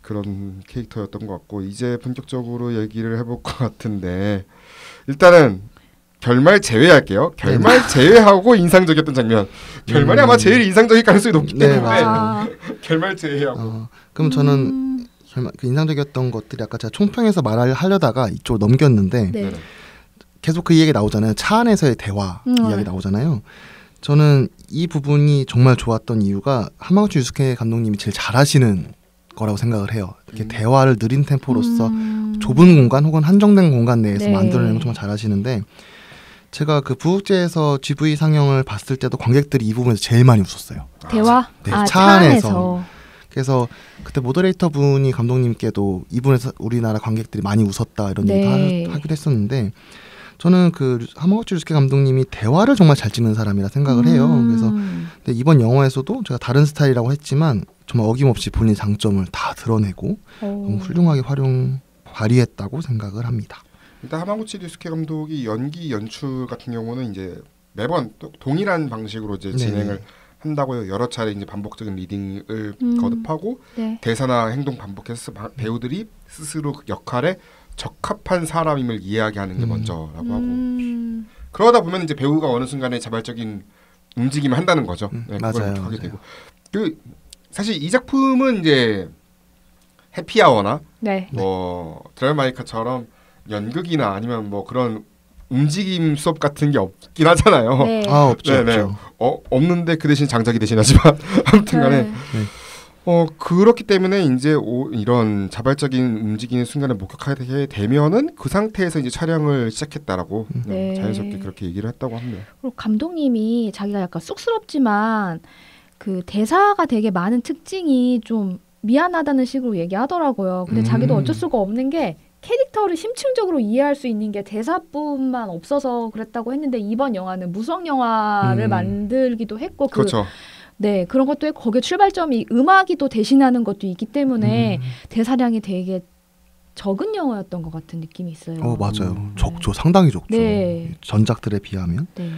그런 캐릭터였던 것 같고 이제 본격적으로 얘기를 해볼 것 같은데 일단은 결말 제외할게요. 결말 제외하고 인상적이었던 장면. 결말이 아마 제일 인상적일 가능성이 높기 때문에 결말 제외하고. 그럼 저는 그 인상적이었던 것들이 아까 제가 총평해서 말을 하려다가 이쪽으로 넘겼는데 네. 계속 그 얘기 나오잖아요. 차 안에서의 대화 이야기 나오잖아요. 저는 이 부분이 정말 좋았던 이유가 하마구치 유스케 감독님이 제일 잘하시는 거라고 생각을 해요. 이렇게 대화를 느린 템포로서 좁은 공간 혹은 한정된 공간 내에서 네. 만들어내는 걸 정말 잘하시는데 제가 그 부국제에서 GV 상영을 봤을 때도 관객들이 이 부분에서 제일 많이 웃었어요. 대화? 네, 아, 차 안에서. 그래서 그때 모더레이터 분이 감독님께도 이 부분에서 우리나라 관객들이 많이 웃었다 이런 네. 얘기 하기도 했었는데 저는 그 하마구치 유스케 감독님이 대화를 정말 잘 찍는 사람이라 생각을 해요. 그래서 근데 이번 영화에서도 제가 다른 스타일이라고 했지만 정말 어김없이 본인 장점을 다 드러내고 너무 훌륭하게 발휘했다고 생각을 합니다. 일단 하마구치 류스케 감독이 연기 연출 같은 경우는 이제 매번 또 동일한 방식으로 이제 진행을 한다고 여러 차례 이제 반복적인 리딩을 거듭하고 네. 대사나 행동 반복해서 배우들이 스스로 그 역할에 적합한 사람임을 이야기하는 게 먼저라고 하고 그러다 보면 이제 배우가 어느 순간에 자발적인 움직임을 한다는 거죠. 네, 그걸 하게 되고 그 사실 이 작품은 이제 해피아워나 네. 뭐 드라마이카처럼 연극이나 아니면 뭐 그런 움직임 수업 같은 게 없긴 하잖아요. 네. 아 없죠. 네네. 없는데 그 대신 장작이 대신하지만 아무튼간에 네. 그렇기 때문에 이제 이런 자발적인 움직이는 순간을 목격하게 되면은 그 상태에서 이제 촬영을 시작했다라고 네. 자연스럽게 그렇게 얘기를 했다고 합니다. 그리고 감독님이 자기가 약간 쑥스럽지만 그 대사가 되게 많은 특징이 좀 미안하다는 식으로 얘기하더라고요. 근데 자기도 어쩔 수가 없는 게 캐릭터를 심층적으로 이해할 수 있는 게 대사뿐만 없어서 그랬다고 했는데 이번 영화는 무성 영화를 만들기도 했고 그렇죠. 네, 그런 것도 있고 거기에 출발점이 음악이 또 대신하는 것도 있기 때문에 대사량이 되게 적은 영화였던 것 같은 느낌이 있어요. 맞아요. 적죠. 상당히 적죠. 네. 전작들에 비하면. 네.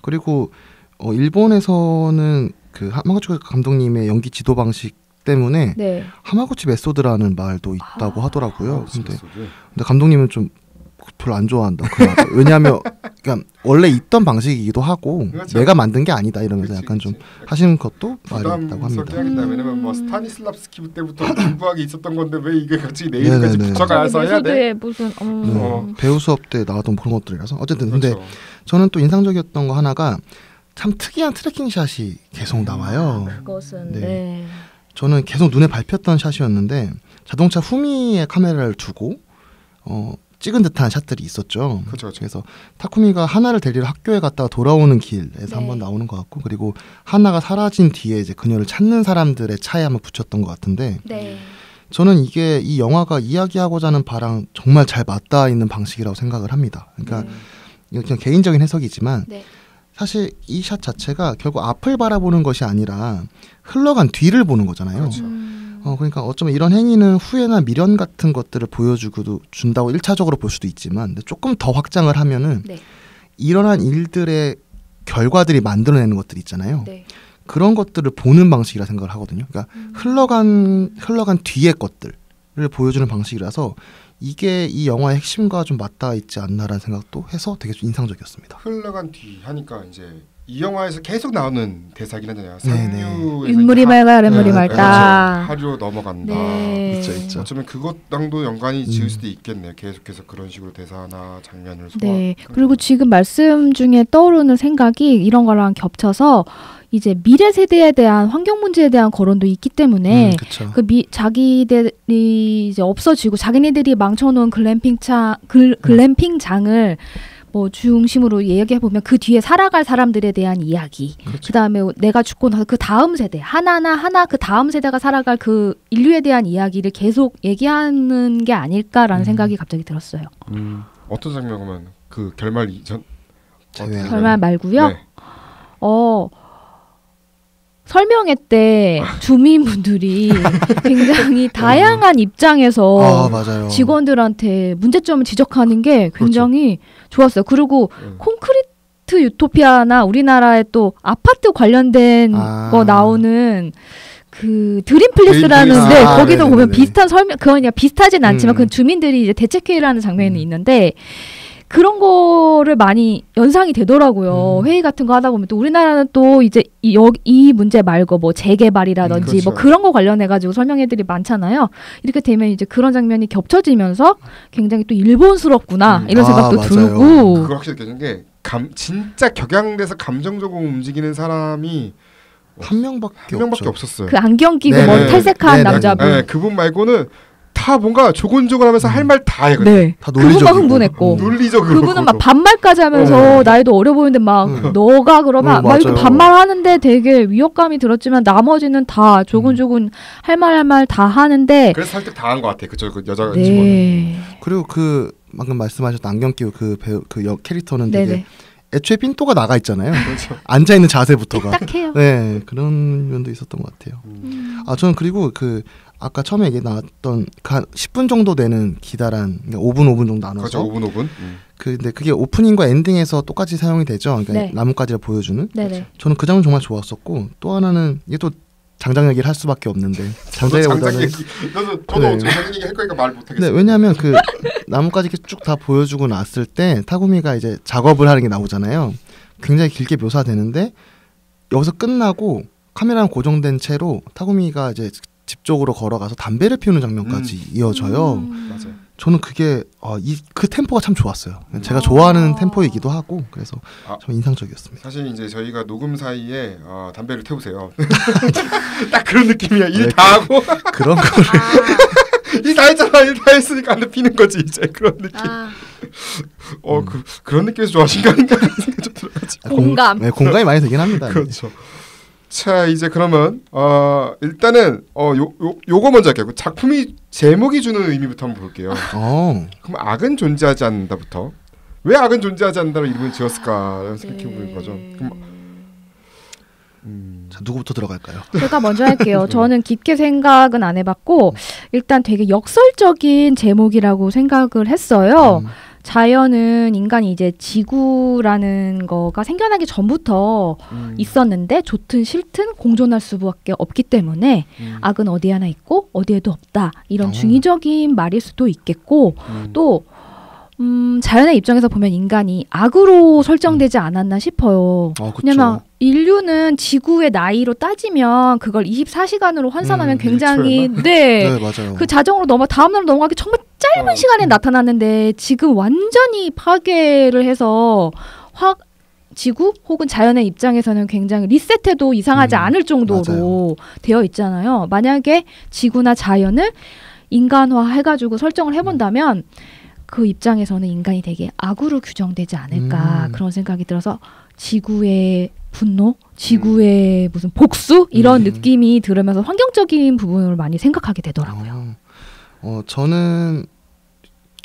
그리고 일본에서는 그 하마구치 감독님의 연기 지도 방식 때문에 네. 하마구치 메소드라는 말도 있다고 하더라고요. 근데 메소드. 감독님은 좀 별로 안 좋아한다. 왜냐하면 그러니까 원래 있던 방식이기도 하고 그렇죠. 내가 만든 게 아니다 이러면서 그치, 약간 좀 그치. 하시는 것도 말이 있다고 합니다. 왜냐면 뭐 스타니슬랍스키 때부터 공부하기 있었던 건데 왜 이게 같이 내일까지 붙여가서 해야 돼? 메소드에 무슨 배우 수업 때 나왔던 그런 것들이라서 어쨌든 근데 그렇죠. 저는 또 인상적이었던 거 하나가 참 특이한 트래킹 샷이 계속 나와요. 그것은 네. 네. 저는 계속 눈에 밟혔던 샷이었는데 자동차 후미에 카메라를 두고 찍은 듯한 샷들이 있었죠. 그렇죠. 그래서 타쿠미가 하나를 데리러 학교에 갔다가 돌아오는 길에서 네. 한번 나오는 것 같고 그리고 하나가 사라진 뒤에 이제 그녀를 찾는 사람들의 차에 한번 붙였던 것 같은데 네. 저는 이게 이 영화가 이야기하고자 하는 바랑 정말 잘 맞닿아 있는 방식이라고 생각을 합니다. 그러니까 이거 그냥 개인적인 해석이지만 네. 사실 이 샷 자체가 결국 앞을 바라보는 것이 아니라 흘러간 뒤를 보는 거잖아요. 그렇죠. 그러니까 어쩌면 이런 행위는 후회나 미련 같은 것들을 보여주고 준다고 1차적으로 볼 수도 있지만 근데 조금 더 확장을 하면은 네. 일어난 일들의 결과들이 만들어내는 것들이 있잖아요. 네. 그런 것들을 보는 방식이라 생각을 하거든요. 그러니까 흘러간 뒤의 것들을 보여주는 방식이라서 이게 이 영화의 핵심과 좀 맞닿아 있지 않나라는 생각도 해서 되게 좀 인상적이었습니다. 흘러간 뒤 하니까 이제 이 영화에서 계속 나오는 대사긴 하잖아요. 네네. 상류에서 인물이 맑아 아랫물이 네, 맑다. 그렇죠. 하류 넘어간다. 네. 있죠. 어쩌면 그것랑도 연관이 지을 수도 있겠네요. 계속해서 그런 식으로 대사나 장면을 네. 그리고 지금 말씀 중에 떠오르는 생각이 이런 거랑 겹쳐서 이제 미래 세대에 대한 환경 문제에 대한 거론도 있기 때문에 그렇죠. 자기들이 이제 없어지고 자기네들이 망쳐놓은 글램핑장을 뭐 중심으로 얘기해 보면 그 뒤에 살아갈 사람들에 대한 이야기. 그렇죠. 그다음에 내가 죽고 나서 그 다음 세대 하나 그 다음 세대가 살아갈 그 인류에 대한 이야기를 계속 얘기하는 게 아닐까라는 생각이 갑자기 들었어요. 어떤 장면 보면 그 결말 이전 결말 말고요. 네. 설명회 때 주민분들이 굉장히 다양한 입장에서 맞아요. 직원들한테 문제점을 지적하는 게 굉장히 좋았어요. 그리고 콘크리트 유토피아나 우리나라의 또 아파트 관련된 거 나오는 그 드림플리스라는 데 거기도 보면 비슷한 설명 그건 비슷하진 않지만 그 주민들이 이제 대책회의를 하는 장면이 있는데 그런 거를 많이 연상이 되더라고요. 회의 같은 거 하다 보면 또 우리나라는 또 이제 이 문제 말고 뭐 재개발이라든지 그렇죠. 뭐 그런 거 관련해 가지고 설명회들이 많잖아요. 이렇게 되면 이제 그런 장면이 겹쳐지면서 굉장히 또 일본스럽구나 이런 생각도 맞아요. 들고. 그걸 확실히 느껴진 게 진짜 격양돼서 감정적으로 움직이는 사람이 한 명밖에 없었어요. 그 안경 끼고 네네. 머리 탈색한 네네. 남자분. 네, 그분 말고는 다 뭔가 조곤조곤하면서 할 말 다 해. 네. 다 그분만 논리적이고. 흥분했고. 논리적으로. 그분은 막 반말까지 하면서 나이도 어려 보이는데 막 너가 그러면 막 이렇게 맞아요. 반말하는데 되게 위협감이 들었지만 나머지는 다 조근조근 할 말 다 하는데 그래서 설득 당한 것 같아. 그 여자 직원은. 네. 그리고 그 방금 말씀하셨던 안경 끼고 그 배우 캐릭터는 되게 네네. 애초에 핀도가 나가 있잖아요. 그렇죠. 앉아 있는 자세부터가. 딱해요. 네, 그런 면도 있었던 것 같아요. 저는 그리고 그 아까 처음에 얘기 나왔던 한 10분 정도 되는 기다란, 그러니까 5분 정도 나눠서. 그렇죠. 5분. 근데 그게 오프닝과 엔딩에서 똑같이 사용이 되죠. 그러니까 네. 나뭇가지를 보여주는. 네네. 저는 그 장면 정말 좋았었고, 또 하나는 이게 또 장장 얘기를 할 수밖에 없는데 장작 장장보다는 얘기. 저도 네. 장작 얘기 할 거니까 말 못하겠어요. 네, 왜냐하면 그 나뭇가지 이렇게 쭉 다 보여주고 났을 때 타구미가 이제 작업을 하는 게 나오잖아요. 굉장히 길게 묘사되는데 여기서 끝나고 카메라는 고정된 채로 타구미가 이제 집 쪽으로 걸어가서 담배를 피우는 장면까지 이어져요. 맞아요. 저는 그게 그 템포가 참 좋았어요. 제가 좋아하는 템포이기도 하고 그래서 좀 인상적이었습니다. 사실 이제 저희가 녹음 사이에 담배를 태우세요. 딱 그런 느낌이야. 일 다 하고 그런 거를 일 다 했잖아. 일 다 했으니까 안 피는 거지 이제 그런 느낌. 그런 느낌에서 좋아하신 거 아닌가 생각 좀 들어가지고. 공감. 네, 공감이 많이 되긴 합니다. 그렇죠. 자 이제 그러면 일단은 요거 먼저 할게요. 작품이 제목이 주는 의미부터 한번 볼게요. 그럼 악은 존재하지 않는다부터 왜 악은 존재하지 않는다로 이름을 지었을까 생각해 보는 거죠. 그럼 자, 누구부터 들어갈까요? 제가 먼저 할게요. 저는 깊게 생각은 안 해봤고 일단 되게 역설적인 제목이라고 생각을 했어요. 자연은 인간이 이제 지구라는 거가 생겨나기 전부터 있었는데 좋든 싫든 공존할 수밖에 없기 때문에 악은 어디 하나 있고 어디에도 없다. 이런 중의적인 말일 수도 있겠고 또 자연의 입장에서 보면 인간이 악으로 설정되지 않았나 싶어요. 왜냐면 인류는 지구의 나이로 따지면 그걸 24시간으로 환산하면 굉장히 네, 맞아요. 그 자정으로 다음날로 넘어가기 정말 짧은 시간에 나타났는데 지금 완전히 파괴를 해서 지구 혹은 자연의 입장에서는 굉장히 리셋해도 이상하지 않을 정도로 맞아요. 되어 있잖아요. 만약에 지구나 자연을 인간화 해가지고 설정을 해본다면 그 입장에서는 인간이 되게 악으로 규정되지 않을까 그런 생각이 들어서 지구의 분노, 지구의 무슨 복수 이런 느낌이 들으면서 환경적인 부분을 많이 생각하게 되더라고요. 저는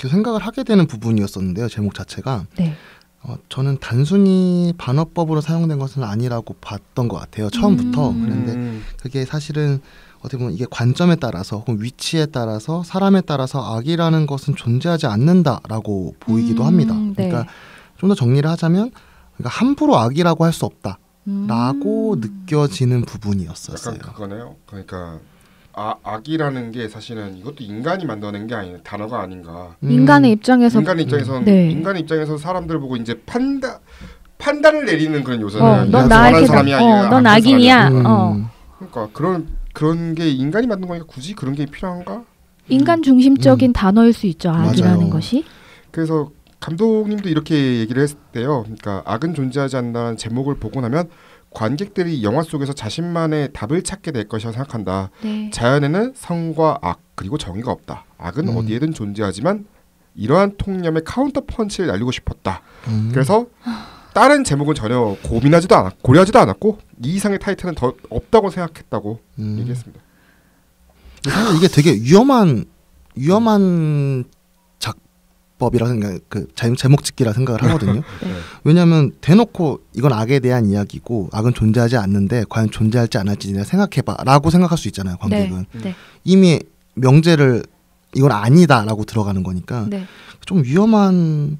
그 생각을 하게 되는 부분이었었는데요. 제목 자체가 네. 저는 단순히 반어법으로 사용된 것은 아니라고 봤던 것 같아요. 처음부터. 그런데 그게 사실은 어떻게 보면 이게 관점에 따라서 혹은 위치에 따라서 사람에 따라서 악이라는 것은 존재하지 않는다라고 보이기도 합니다. 네. 그러니까 좀 더 정리를 하자면 그러니까 함부로 악이라고 할 수 없다라고 느껴지는 부분이었어요. 약간 그거네요. 그러니까 악이라는 게 사실은 이것도 인간이 만들어낸 게 아닌 단어가 아닌가. 인간의 입장에서는 인간의 입장에서 사람들 보고 이제 판단을 내리는 그런 요소잖아요. 넌 나에게 넌 악인이야. 그러니까 그런 게 인간이 만든 거니까 굳이 그런 게 필요한가? 인간 중심적인 단어일 수 있죠. 악이라는 맞아요. 것이. 그래서 감독님도 이렇게 얘기를 했대요. 그러니까 악은 존재하지 않는다는 제목을 보고 나면 관객들이 영화 속에서 자신만의 답을 찾게 될 것이라 생각한다. 네. 자연에는 선과 악 그리고 정의가 없다. 악은 어디에든 존재하지만 이러한 통념의 카운터 펀치를 날리고 싶었다. 그래서 다른 제목은 전혀 고려하지도 않았고 이 이상의 타이틀은 더 없다고 생각했다고 얘기했습니다. 사실 이게 되게 위험한 작법이라 생각, 제목 짓기라 생각을 하거든요. 네. 왜냐하면 대놓고 이건 악에 대한 이야기고 악은 존재하지 않는데 과연 존재할지 안 할지 내가 생각해봐라고 생각할 수 있잖아요. 관객은 네. 이미 명제를 이건 아니다라고 들어가는 거니까 네. 좀 위험한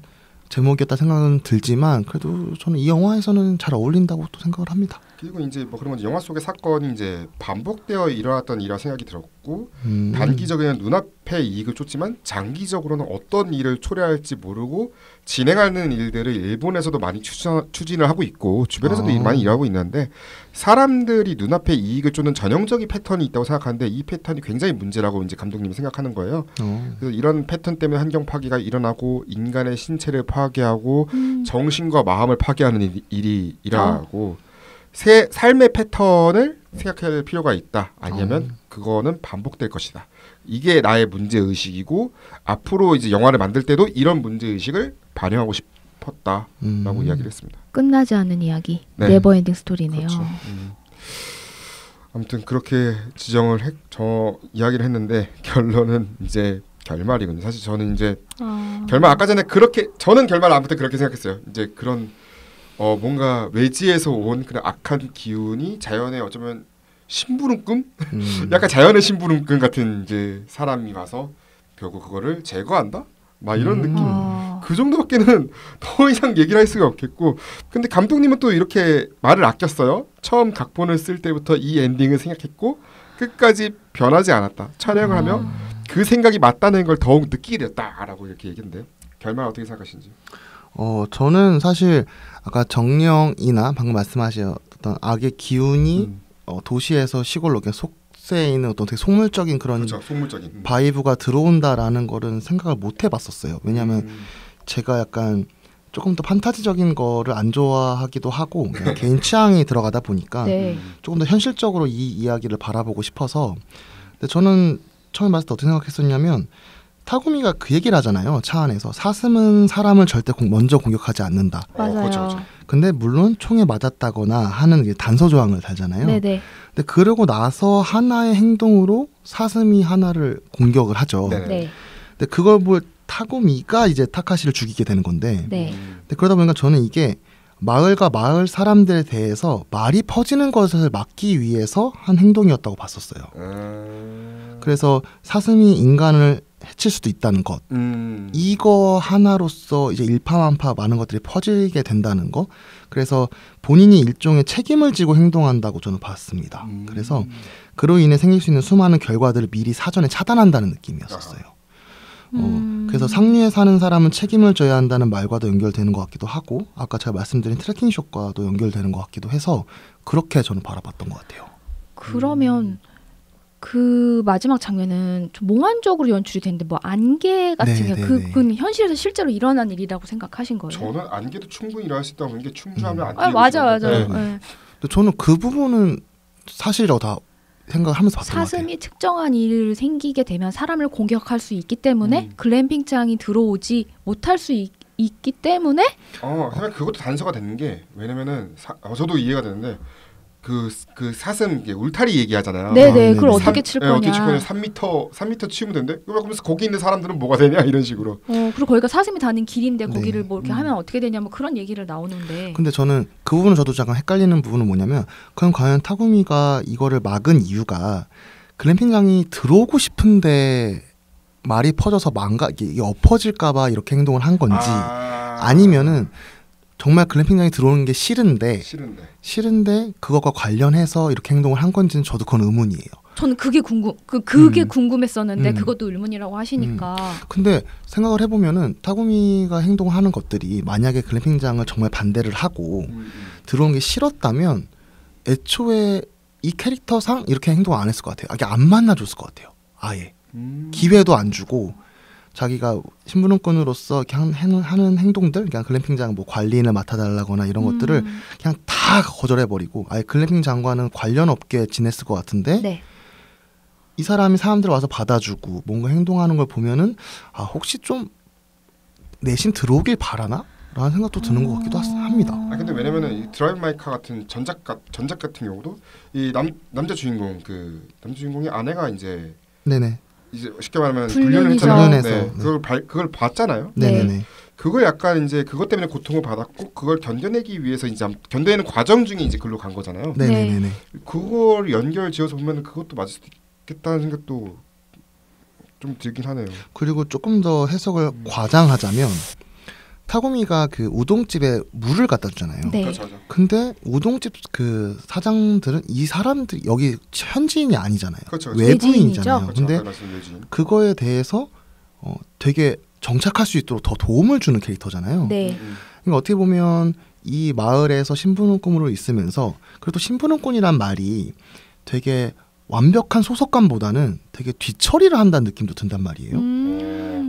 제목이었다 생각은 들지만 그래도 저는 이 영화에서는 잘 어울린다고 또 생각을 합니다. 그리고 이제 뭐 그런 건 영화 속의 사건이 이제 반복되어 일어났던 일이라 생각이 들었고 단기적인 눈앞의 이익을 쫓지만 장기적으로는 어떤 일을 초래할지 모르고 진행하는 일들을 일본에서도 많이 추진을 하고 있고 주변에서도 많이 일하고 있는데 사람들이 눈앞의 이익을 쫓는 전형적인 패턴이 있다고 생각하는데 이 패턴이 굉장히 문제라고 이제 감독님이 생각하는 거예요. 그래서 이런 패턴 때문에 환경 파괴가 일어나고 인간의 신체를 파괴하고 정신과 마음을 파괴하는 일이 일어나고 새 삶의 패턴을 생각할 필요가 있다. 아니면 그거는 반복될 것이다. 이게 나의 문제 의식이고 앞으로 이제 영화를 만들 때도 이런 문제 의식을 반영하고 싶었다라고 이야기를 했습니다. 끝나지 않는 이야기, 네. 네버엔딩 스토리네요. 그렇죠. 아무튼 그렇게 이야기를 했는데 결론은 이제 결말이군요. 사실 저는 이제 결말 아까 전에 그렇게 저는 결말 아무튼 그렇게 생각했어요. 이제 그런 뭔가 외지에서 온 그런 악한 기운이 자연의 어쩌면 심부름꾼? 약간 자연의 심부름꾼 같은 이제 사람이 와서 결국 그거를 제거한다? 막 이런 느낌. 그 정도밖에는 더 이상 얘기를 할 수가 없겠고. 근데 감독님은 또 이렇게 말을 아꼈어요. 처음 각본을 쓸 때부터 이 엔딩을 생각했고 끝까지 변하지 않았다. 촬영을 하며 그 생각이 맞다는 걸 더욱 느끼게 됐다라고 이렇게 얘기했는데 결말 어떻게 생각하시는지? 저는 사실 아까 정령이나 방금 말씀하셨던 악의 기운이 도시에서 시골로 속세에 있는 어떤 되게 속물적인 그런 그렇죠, 속물적인 바이브가 들어온다라는 거는 생각을 못 해봤었어요. 왜냐하면 제가 약간 조금 더 판타지적인 거를 안 좋아하기도 하고 개인 취향이 들어가다 보니까 네. 조금 더 현실적으로 이 이야기를 바라보고 싶어서. 근데 저는 처음에 봤을 때 어떻게 생각했었냐면 타구미가 그 얘기를 하잖아요. 차 안에서 사슴은 사람을 절대 먼저 공격하지 않는다. 맞아요. 그렇죠. 근데 물론 총에 맞았다거나 하는 단서 조항을 달잖아요. 네네. 근데 그러고 나서 하나의 행동으로 사슴이 하나를 공격을 하죠. 네네. 네. 근데 그걸 볼 타구미가 이제 타카시를 죽이게 되는 건데. 네. 근데 그러다 보니까 저는 이게 마을과 마을 사람들에 대해서 말이 퍼지는 것을 막기 위해서 한 행동이었다고 봤었어요. 그래서 사슴이 인간을 해칠 수도 있다는 것, 이거 하나로서 이제 일파만파 많은 것들이 퍼지게 된다는 거. 그래서 본인이 일종의 책임을 지고 행동한다고 저는 봤습니다. 그래서 그로 인해 생길 수 있는 수많은 결과들을 미리 사전에 차단한다는 느낌이었어요. 그래서 상류에 사는 사람은 책임을 져야 한다는 말과도 연결되는 것 같기도 하고, 아까 제가 말씀드린 트래킹샷과도 연결되는 것 같기도 해서 그렇게 저는 바라봤던 것 같아요. 그러면 그 마지막 장면은 좀 몽환적으로 연출이 됐는데 뭐 안개 같은 게 그건 현실에서 실제로 일어난 일이라고 생각하신 거예요? 저는 안개도 충분히 일어날 수 있다고 보는 게 충주하면 안개. 맞아요. 네. 네. 근데 저는 그 부분은 사실이라고 다 생각을 하면서 봤던 것 같아요. 사슴이 특정한 일 생기게 되면 사람을 공격할 수 있기 때문에 글램핑장이 들어오지 못할 수 있기 때문에 하여간 그것도 단서가 되는 게 왜냐면은 저도 이해가 되는데 그 사슴 울타리 얘기하잖아요. 네네. 그걸 어떻게 칠 거냐. 어떻게 칠 거냐. 3m 치우면 된대. 그러면서 거기 있는 사람들은 뭐가 되냐 이런 식으로. 그리고 거기가 사슴이 다니는 길인데 거기를 네. 뭐 이렇게 하면 어떻게 되냐 뭐 그런 얘기를 나오는데. 근데 저는 그 부분은 저도 잠깐 헷갈리는 부분은 뭐냐면 그럼 과연 타구미가 이거를 막은 이유가 글램핑장이 들어오고 싶은데 말이 퍼져서 이게 엎어질까봐 이렇게 행동을 한 건지 아니면은 정말 글램핑장에 들어오는 게 싫은데 그것과 관련해서 이렇게 행동을 한 건지는 저도 그건 의문이에요. 저는 그게 궁금했었는데 그것도 의문이라고 하시니까. 근데 생각을 해보면은 타구미가 행동하는 것들이 만약에 글램핑장을 정말 반대를 하고 들어온 게 싫었다면 애초에 이 캐릭터상 이렇게 행동 안 했을 것 같아요. 이게 안 만나줬을 것 같아요. 아예 기회도 안 주고. 자기가 신부름꾼으로서 하는 행동들, 그냥 글램핑장 뭐 관리인을 맡아달라거나 이런 것들을 그냥 다 거절해버리고 아예 글램핑장과는 관련 없게 지냈을 것 같은데 네. 이 사람이 사람들 와서 받아주고 뭔가 행동하는 걸 보면은 혹시 좀 내심 들어오길 바라나? 라는 생각도 드는 것 같기도 합니다. 근데 왜냐면은 이 드라이브 마이 카 같은 전작 같은 경우도 이 남자 주인공의 아내가 이제 네네. 이제 쉽게 말하면 불륜이죠. 했잖아요. 불륜해서 그걸 봤잖아요. 네네네. 그걸 약간 이제 그것 때문에 고통을 받았고 그걸 견뎌내기 위해서 이제 견뎌내는 과정 중에 이제 글로 간 거잖아요. 네네네. 그걸 연결지어서 보면 그것도 맞을 수도 있겠다는 생각도 좀 들긴 하네요. 그리고 조금 더 해석을 과장하자면 타구미가 그 우동집에 물을 갖다 주잖아요. 네. 그렇죠. 근데 우동집 그 사장들은 이 사람들이 여기 현지인이 아니잖아요. 그렇죠. 외부인이잖아요. 그렇죠. 근데 아까 말씀드린 외지인. 그거에 대해서 되게 정착할 수 있도록 더 도움을 주는 캐릭터잖아요. 네. 그러니까 어떻게 보면 이 마을에서 신분혼꾼으로 있으면서 그래도 신분혼꾼이란 말이 되게 완벽한 소속감보다는 되게 뒤처리를 한다는 느낌도 든단 말이에요.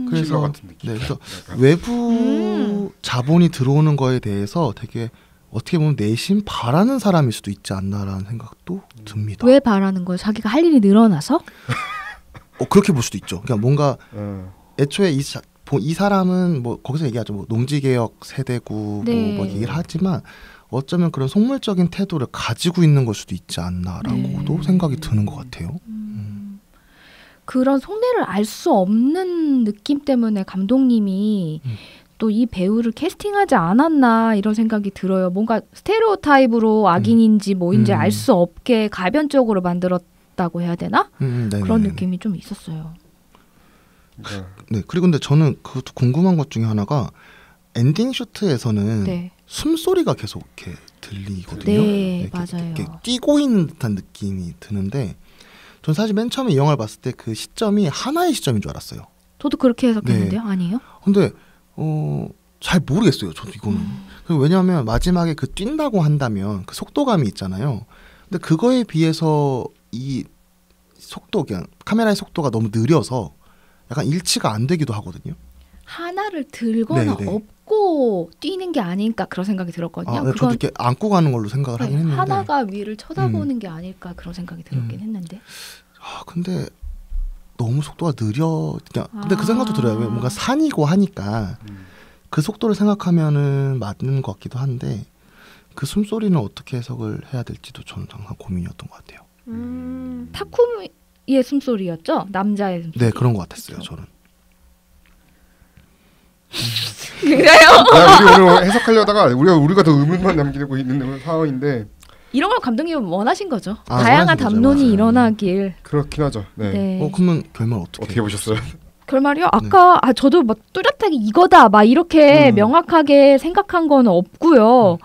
그래서- 킬러 같은 느낌. 네, 그래서 약간. 외부 자본이 들어오는 거에 대해서 되게 어떻게 보면 내심 바라는 사람일 수도 있지 않나라는 생각도 듭니다. 왜 바라는 거예요? 자기가 할 일이 늘어나서? 그렇게 볼 수도 있죠. 그러니까 뭔가 어. 애초에 이 사람은 뭐 거기서 얘기하죠. 뭐 농지개혁 세대고 네. 뭐 얘기를 하지만 어쩌면 그런 속물적인 태도를 가지고 있는 걸 수도 있지 않나라고도 네. 생각이 드는 것 같아요. 그런 속내를 알 수 없는 느낌 때문에 감독님이 또 이 배우를 캐스팅하지 않았나 이런 생각이 들어요. 뭔가 스테레오타입으로 악인인지 뭐인지 알 수 없게 가변적으로 만들었다고 해야 되나? 네네네. 그런 느낌이 좀 있었어요. 그러니까 네, 그리고 근데 저는 그것도 궁금한 것 중에 하나가 엔딩 슈트에서는 네, 숨소리가 계속 이렇게 들리거든요. 네, 이렇게, 맞아요. 이렇게 뛰고 있는 듯한 느낌이 드는데 전 사실 맨 처음에 이 영화를 봤을 때 그 시점이 하나의 시점인 줄 알았어요. 저도 그렇게 해석했는데요. 아니에요? 근데 잘 모르겠어요. 저도 이거는. 그리고 왜냐하면 마지막에 그 뛴다고 한다면 그 속도감이 있잖아요. 근데 그거에 비해서 이 속도, 그냥 카메라의 속도가 너무 느려서 약간 일치가 안 되기도 하거든요. 하나를 들거나 네, 네. 업고 뛰는 게 아닐까 그런 생각이 들었거든요. 네, 저도 이렇게 안고 가는 걸로 생각을 하긴 했는데. 하나가 위를 쳐다보는 게 아닐까 그런 생각이 들었긴 했는데. 근데 너무 속도가 느려. 근데 그 생각도 아. 들어요. 왜 뭔가 산이고 하니까 그 속도를 생각하면은 맞는 것 같기도 한데 그 숨소리는 어떻게 해석을 해야 될지도 저는 항상 고민이었던 것 같아요. 타쿠미의 숨소리였죠? 남자의 숨소리. 네, 그런 것 같았어요. 저는. 그래요? 우리 오늘 해석하려다가 우리가 더 의문만 남기고 있는 상황인데 이런 걸 감독님은 원하신 거죠. 아, 다양한 원하신 거죠. 담론이 맞아요. 일어나길. 그렇긴 하죠. 네. 네. 그러면 결말 어떻게 보셨어요? 결말이요? 아까 저도 막 뚜렷하게 이거다 막 이렇게 명확하게 생각한 건 없고요.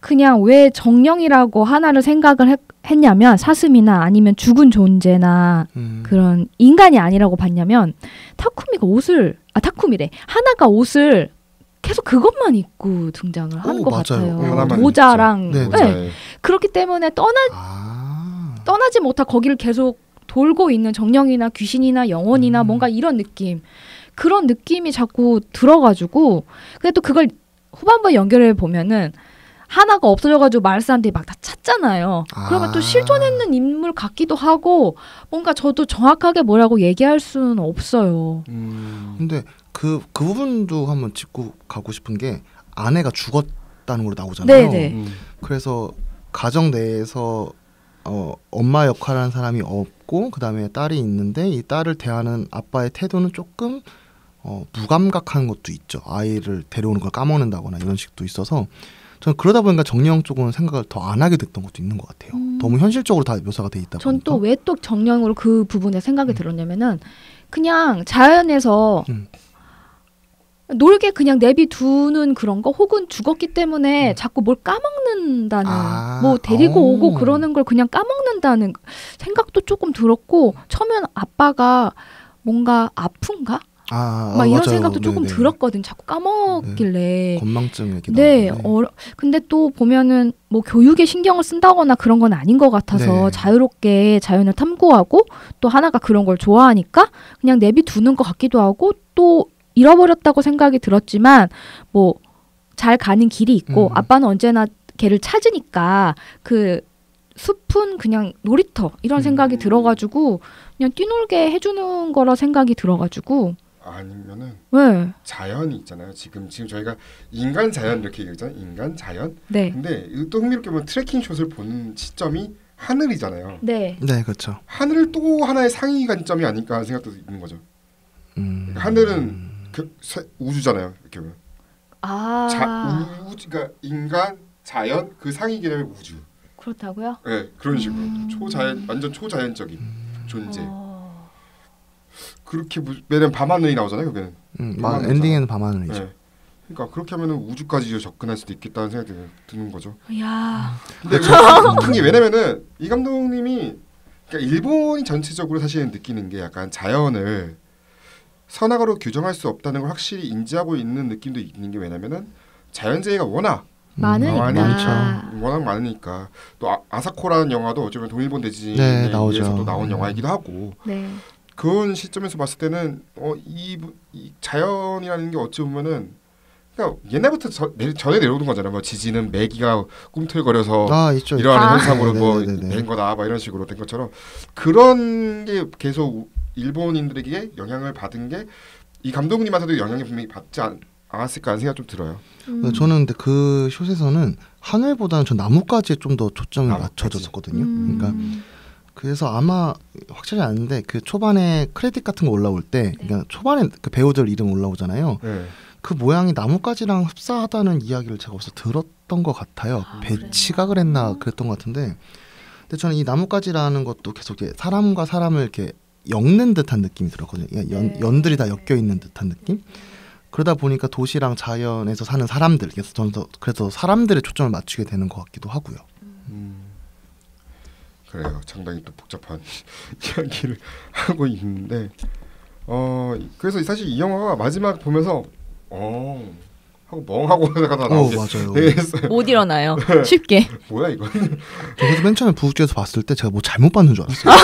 그냥 왜 정령이라고 하나를 생각을 했냐면 사슴이나 아니면 죽은 존재나 그런 인간이 아니라고 봤냐면 타쿠미래. 하나가 옷을 계속 그것만 입고 등장을 하는 것 맞아요. 같아요. 하나만 모자랑. 입죠. 네, 네. 그렇기 때문에 떠나지 못하 거기를 계속 돌고 있는 정령이나 귀신이나 영혼이나 뭔가 이런 느낌. 그런 느낌이 자꾸 들어가지고 근데 또 그걸 후반부에 연결해 보면은 하나가 없어져가지고 마을 사람들이 막 다 찾잖아요. 그러면 또 실존했는 인물 같기도 하고 뭔가 저도 정확하게 뭐라고 얘기할 수는 없어요. 근데 그 부분도 한번 짚고 가고 싶은 게 아내가 죽었다는 걸로 나오잖아요. 네네. 그래서 가정 내에서 엄마 역할하는 사람이 없고 그다음에 딸이 있는데 이 딸을 대하는 아빠의 태도는 조금 무감각한 것도 있죠. 아이를 데려오는 걸 까먹는다거나 이런 식도 있어서 저는 그러다 보니까 정령 쪽은 생각을 더 안 하게 됐던 것도 있는 것 같아요. 너무 현실적으로 다 묘사가 돼 있다 보니까. 전 또 왜 또 정령으로 그 부분에 생각이 들었냐면은 그냥 자연에서 놀게 그냥 내비두는 그런 거 혹은 죽었기 때문에 자꾸 뭘 까먹는다는 뭐 데리고 오고 그러는 걸 그냥 까먹는다는 생각도 조금 들었고 처음엔 아빠가 뭔가 아픈가? 막 이런 맞아요. 생각도 조금 네네. 들었거든. 자꾸 까먹길래. 건망증 얘기 네. 나오는데. 근데 또 보면은 뭐 교육에 신경을 쓴다거나 그런 건 아닌 것 같아서 네. 자유롭게 자연을 탐구하고 또 하나가 그런 걸 좋아하니까 그냥 내비두는 것 같기도 하고 또 잃어버렸다고 생각이 들었지만 뭐 잘 가는 길이 있고 아빠는 언제나 걔를 찾으니까 그 숲은 그냥 놀이터 이런 생각이 들어가지고 그냥 뛰놀게 해주는 거라 생각이 들어가지고 아니면은 네. 자연이 있잖아요. 지금 저희가 인간 자연 이렇게 얘기하잖아요. 인간 자연. 네. 근데 또 흥미롭게 보면 트래킹 숏을 보는 시점이 하늘이잖아요. 네. 네, 그렇죠. 하늘 또 하나의 상위 관점이 아닐까 하는 생각도 있는 거죠. 그러니까 하늘은 우주잖아요. 이렇게 보면. 그러니까 인간, 자연 그 상위 개념의 우주. 그렇다고요? 네, 그런 식으로 초자연, 완전 초자연적인 존재. 그렇게 왜냐면 밤하늘이 나오잖아요. 그게는. 엔딩에는 밤하늘이죠. 네. 그러니까 그렇게 하면은 우주까지 접근할 수도 있겠다는 생각이 드는 거죠. 야. 근데 그게 왜냐면은 이 감독님이 그러니까 일본이 전체적으로 사실은 느끼는 게 약간 자연을 선악으로 규정할 수 없다는 걸 확실히 인지하고 있는 느낌도 있는 게 왜냐면은 자연재해가 워낙 많으니까. 워낙 많으니까 또 아사코라는 영화도 어쩌면 동일본 대지진에 네, 나오죠. 의해서도 나온 영화이기도 하고 네. 그런 시점에서 봤을 때는 이 자연이라는 게 어찌 보면은 그러니까 옛날부터 전에 내려오는 거잖아요. 뭐 지진은 매기가 꿈틀거려서 있죠. 이러한 현상으로 네네네네. 된 거다, 막 이런 식으로 된 것처럼 그런 게 계속 일본인들에게 영향을 받은 게 이 감독님한테도 영향이 분명히 받지 않았을까 하는 생각 좀 들어요. 저는 근데 그 숏에서는 하늘보다는 전 나뭇가지에 좀 더 초점이 나뭇가지. 맞춰졌었거든요. 그러니까 그래서 아마 확실히 아는데 그 초반에 크레딧 같은 거 올라올 때, 그러니까 초반에 그 배우들 이름 올라오잖아요. 네. 그 모양이 나뭇가지랑 흡사하다는 이야기를 제가 어디서 들었던 것 같아요. 배치가 그랬나 그랬던 것 같은데, 근데 저는 이 나뭇가지라는 것도 계속 이렇게 사람과 사람을 이렇게 엮는 듯한 느낌이 들었거든요. 연들이 다 엮여 있는 듯한 느낌. 그러다 보니까 도시랑 자연에서 사는 사람들, 그래서 사람들의 초점을 맞추게 되는 것 같기도 하고요. 그래요. 상당히 또 복잡한 이야기를 하고 있는데 그래서 사실 이 영화가 마지막 보면서 하고 멍하고 하다가 다 나오게 맞아요. 됐어요. 못 일어나요. 쉽게. 뭐야 이거? 그래서 맨 처음에 부국제에서 봤을 때 제가 뭐 잘못 봤는 줄 알았어요.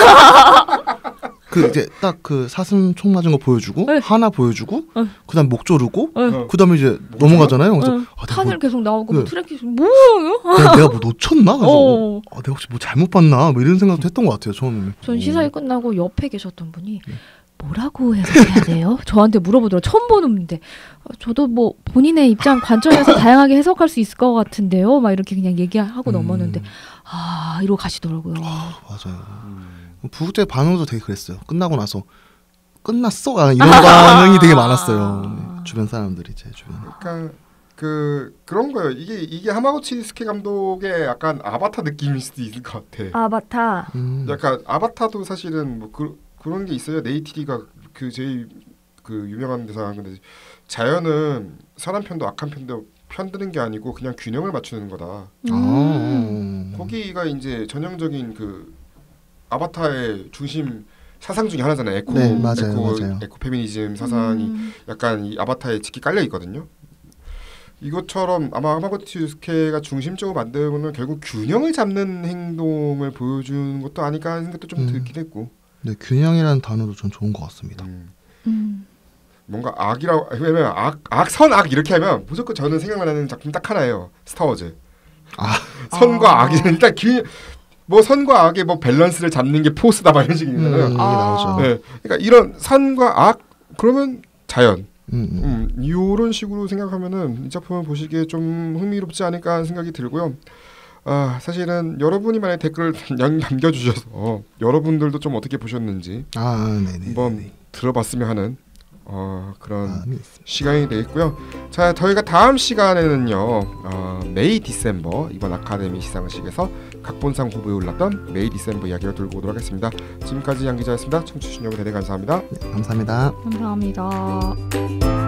그 이제 딱 그 사슴 총 맞은 거 보여주고 하나 보여주고 그다음 목 조르고 그다음에 이제 넘어가잖아요. 그래서 하늘 계속 나오고 네. 트랙이 뭐예요? 내가 뭐 놓쳤나? 그래서 내가 혹시 뭐 잘못 봤나? 뭐 이런 생각도 했던 것 같아요. 처음에는. 전 시사회 끝나고 옆에 계셨던 분이 뭐라고 해석해야 돼요? 저한테 물어보더라고요. 처음 보는데 저도 뭐 본인의 입장 관점에서 다양하게 해석할 수 있을 것 같은데요. 막 이렇게 그냥 얘기하고 넘었는데 이러고 가시더라고요. 맞아요. 부국제 반응도 되게 그랬어요. 끝나고 나서 끝났어? 이런 반응이 되게 많았어요. 네, 주변 사람들이 제 주변. 그러니까 그런 거예요. 이게 하마구치 스케 감독의 약간 아바타 느낌일 수도 있을 것 같아. 아바타. 약간 아바타도 사실은 뭐 그런 게 있어요. 네이티리가 그 제일 그 유명한 대사. 근데 자연은 선한 편도 악한 편도 편드는 게 아니고 그냥 균형을 맞추는 거다. 거기가 이제 전형적인 그 아바타의 중심 사상 중에 하나잖아요. 맞아요. 에코 페미니즘 사상이 약간 이 아바타에 짙게 깔려 있거든요. 이것처럼 아마 하마구치 스케가 중심적으로 만들면 결국 균형을 잡는 행동을 보여주는 것도 아닐까 하는 생각도 좀 들긴 했고. 네, 균형이라는 단어도 전 좋은 것 같습니다. 뭔가 악이라고 왜냐면 선악 이렇게 하면 무조건 저는 생각나는 작품 딱 하나예요. 스타워즈. 선과 악이 일단 뭐 선과 악의 뭐 밸런스를 잡는 게 포스다 막 이런 식이잖아요. 나오죠. 네, 그러니까 이런 선과 악 그러면 자연. 이런 식으로 생각하면은 이 작품을 보시기에 좀 흥미롭지 않을까 하는 생각이 들고요. 사실은 여러분이 만약 댓글을 남겨주셔서 여러분들도 좀 어떻게 보셨는지 한번 들어봤으면 하는 그런 시간이 되겠고요. 자, 저희가 다음 시간에는요 메이 디셈버 이번 아카데미 시상식에서 각본상 후보에 올랐던 메이 디셈버 이야기를 들고 오도록 하겠습니다. 지금까지 양 기자였습니다. 청취해주신 여러분 대단히 감사합니다. 네, 감사합니다. 감사합니다.